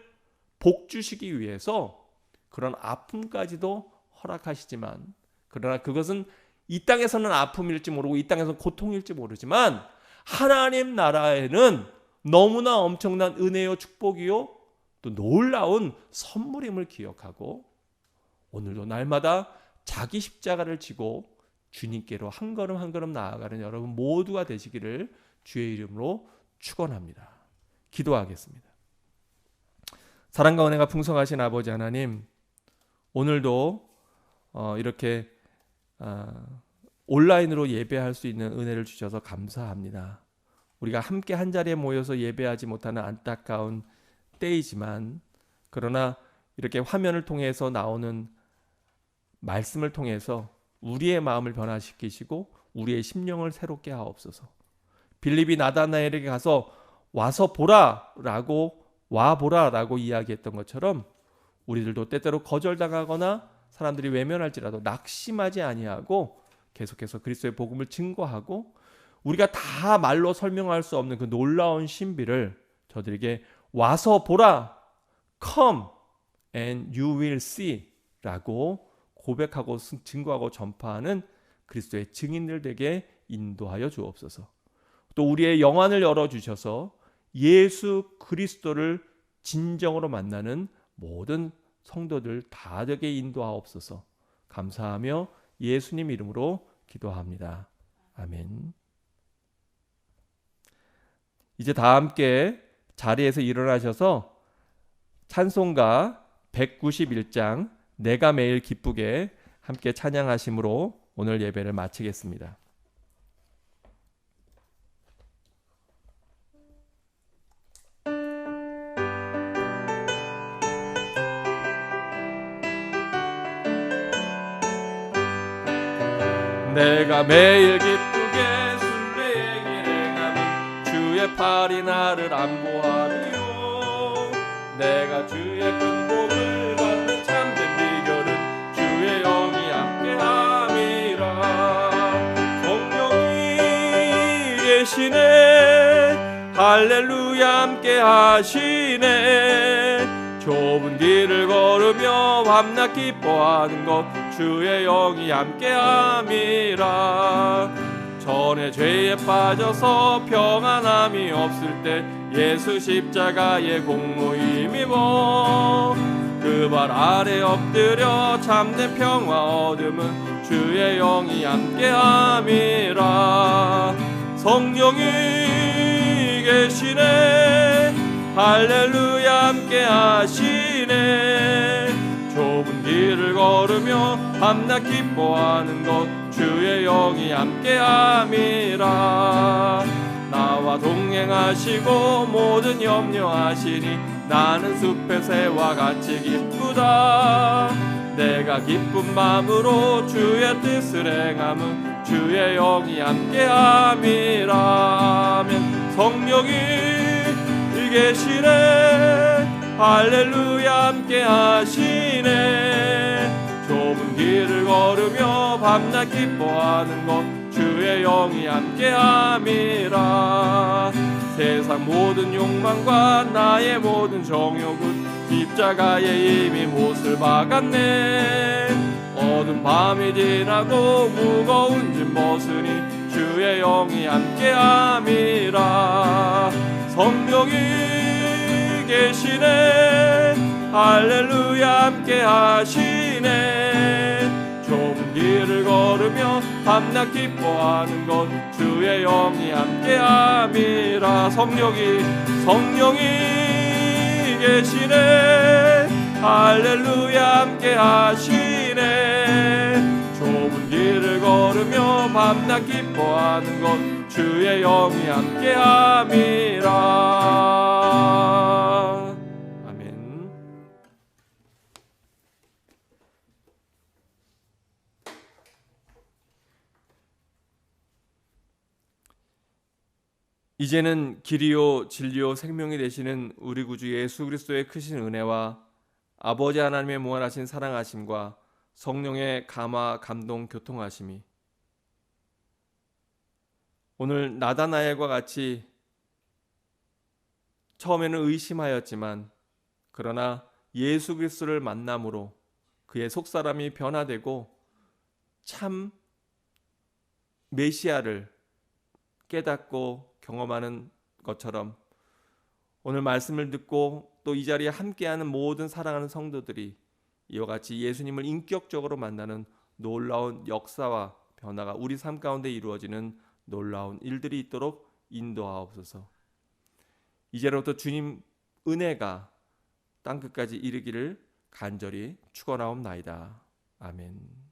복주시기 위해서 그런 아픔까지도 허락하시지만, 그러나 그것은 이 땅에서는 아픔일지 모르고 이 땅에서는 고통일지 모르지만, 하나님 나라에는 너무나 엄청난 은혜요 축복이요 또 놀라운 선물임을 기억하고, 오늘도 날마다 자기 십자가를 지고 주님께로 한 걸음 한 걸음 나아가는 여러분 모두가 되시기를 주의 이름으로 축원합니다. 기도하겠습니다. 사랑과 은혜가 풍성하신 아버지 하나님, 오늘도 이렇게 온라인으로 예배할 수 있는 은혜를 주셔서 감사합니다. 우리가 함께 한 자리에 모여서 예배하지 못하는 안타까운 때이지만, 그러나 이렇게 화면을 통해서 나오는 말씀을 통해서 우리의 마음을 변화시키시고 우리의 심령을 새롭게 하옵소서. 빌립이 나다나엘에게 가서 와서 보라라고, 와보라라고 이야기했던 것처럼 우리들도 때때로 거절당하거나 사람들이 외면할지라도 낙심하지 아니하고 계속해서 그리스도의 복음을 증거하고, 우리가 다 말로 설명할 수 없는 그 놀라운 신비를 저들에게 와서 보라, come and you will see 라고 고백하고 증거하고 전파하는 그리스도의 증인들 되게 인도하여 주옵소서. 또 우리의 영안을 열어주셔서 예수 그리스도를 진정으로 만나는 모든 성도들 다 되게 인도하옵소서. 감사하며 예수님 이름으로 기도합니다. 아멘. 이제 다 함께 자리에서 일어나셔서 찬송가 191장 내가 매일 기쁘게 함께 찬양하심으로 오늘 예배를 마치겠습니다. 내가 매일 기쁘게 순례의 길 행하면 주의 팔이 나를 안보하리요. 내가 주의 큰 복을 받는 참된 비결은 주의 영이 함께함이라. 성령이 계시네, 할렐루야 함께하시네. 좁은 길을 걸으며 밤낮 기뻐하는 것 주의 영이 함께함이라. 전에 죄에 빠져서 평안함이 없을 때 예수 십자가의 공로 힘입어 그 발 아래 엎드려 참된 평화 얻음은 주의 영이 함께함이라. 성령이 계시네, 할렐루야 함께하시네. 좁은 길을 걸으며 밤낮 기뻐하는 것 주의 영이 함께함이라. 나와 동행하시고 모든 염려하시니 나는 숲의 새와 같이 기쁘다. 내가 기쁜 마음으로 주의 뜻을 행함은 주의 영이 함께함이라. 아멘. 성령이 계시네, 할렐루야 함께하시네. 좁은 길을 걸으며 밤낮 기뻐하는 것 주의 영이 함께함이라. 세상 모든 욕망과 나의 모든 정욕은 십자가에 이미 못을 박았네. 어두운 밤이 지나고 무거운 짐 벗으니 주의 영이 함께함이라. 성령이 계시네, 할렐루야 함께하시네. 좁은 길을 걸으며 밤낮 기뻐하는 것 주의 영이 함께함이라. 성령이 계시네, 할렐루야 함께하시네. 좁은 길을 걸으며 밤낮 기뻐하는 것 주의 영이 함께함이라. 아멘. 이제는 길이요 진리요 생명이 되시는 우리 구주 예수 그리스도의 크신 은혜와 아버지 하나님의 무한하신 사랑하심과 성령의 감화 감동 교통하심이 오늘 나다나엘과 같이 처음에는 의심하였지만 그러나 예수 그리스도를 만남으로 그의 속사람이 변화되고 참 메시아를 깨닫고 경험하는 것처럼 오늘 말씀을 듣고 또 이 자리에 함께하는 모든 사랑하는 성도들이 이와 같이 예수님을 인격적으로 만나는 놀라운 역사와 변화가 우리 삶 가운데 이루어지는 놀라운 일들이 있도록 인도하옵소서. 이제로부터 주님 은혜가 땅끝까지 이르기를 간절히 축원하옵나이다. 아멘.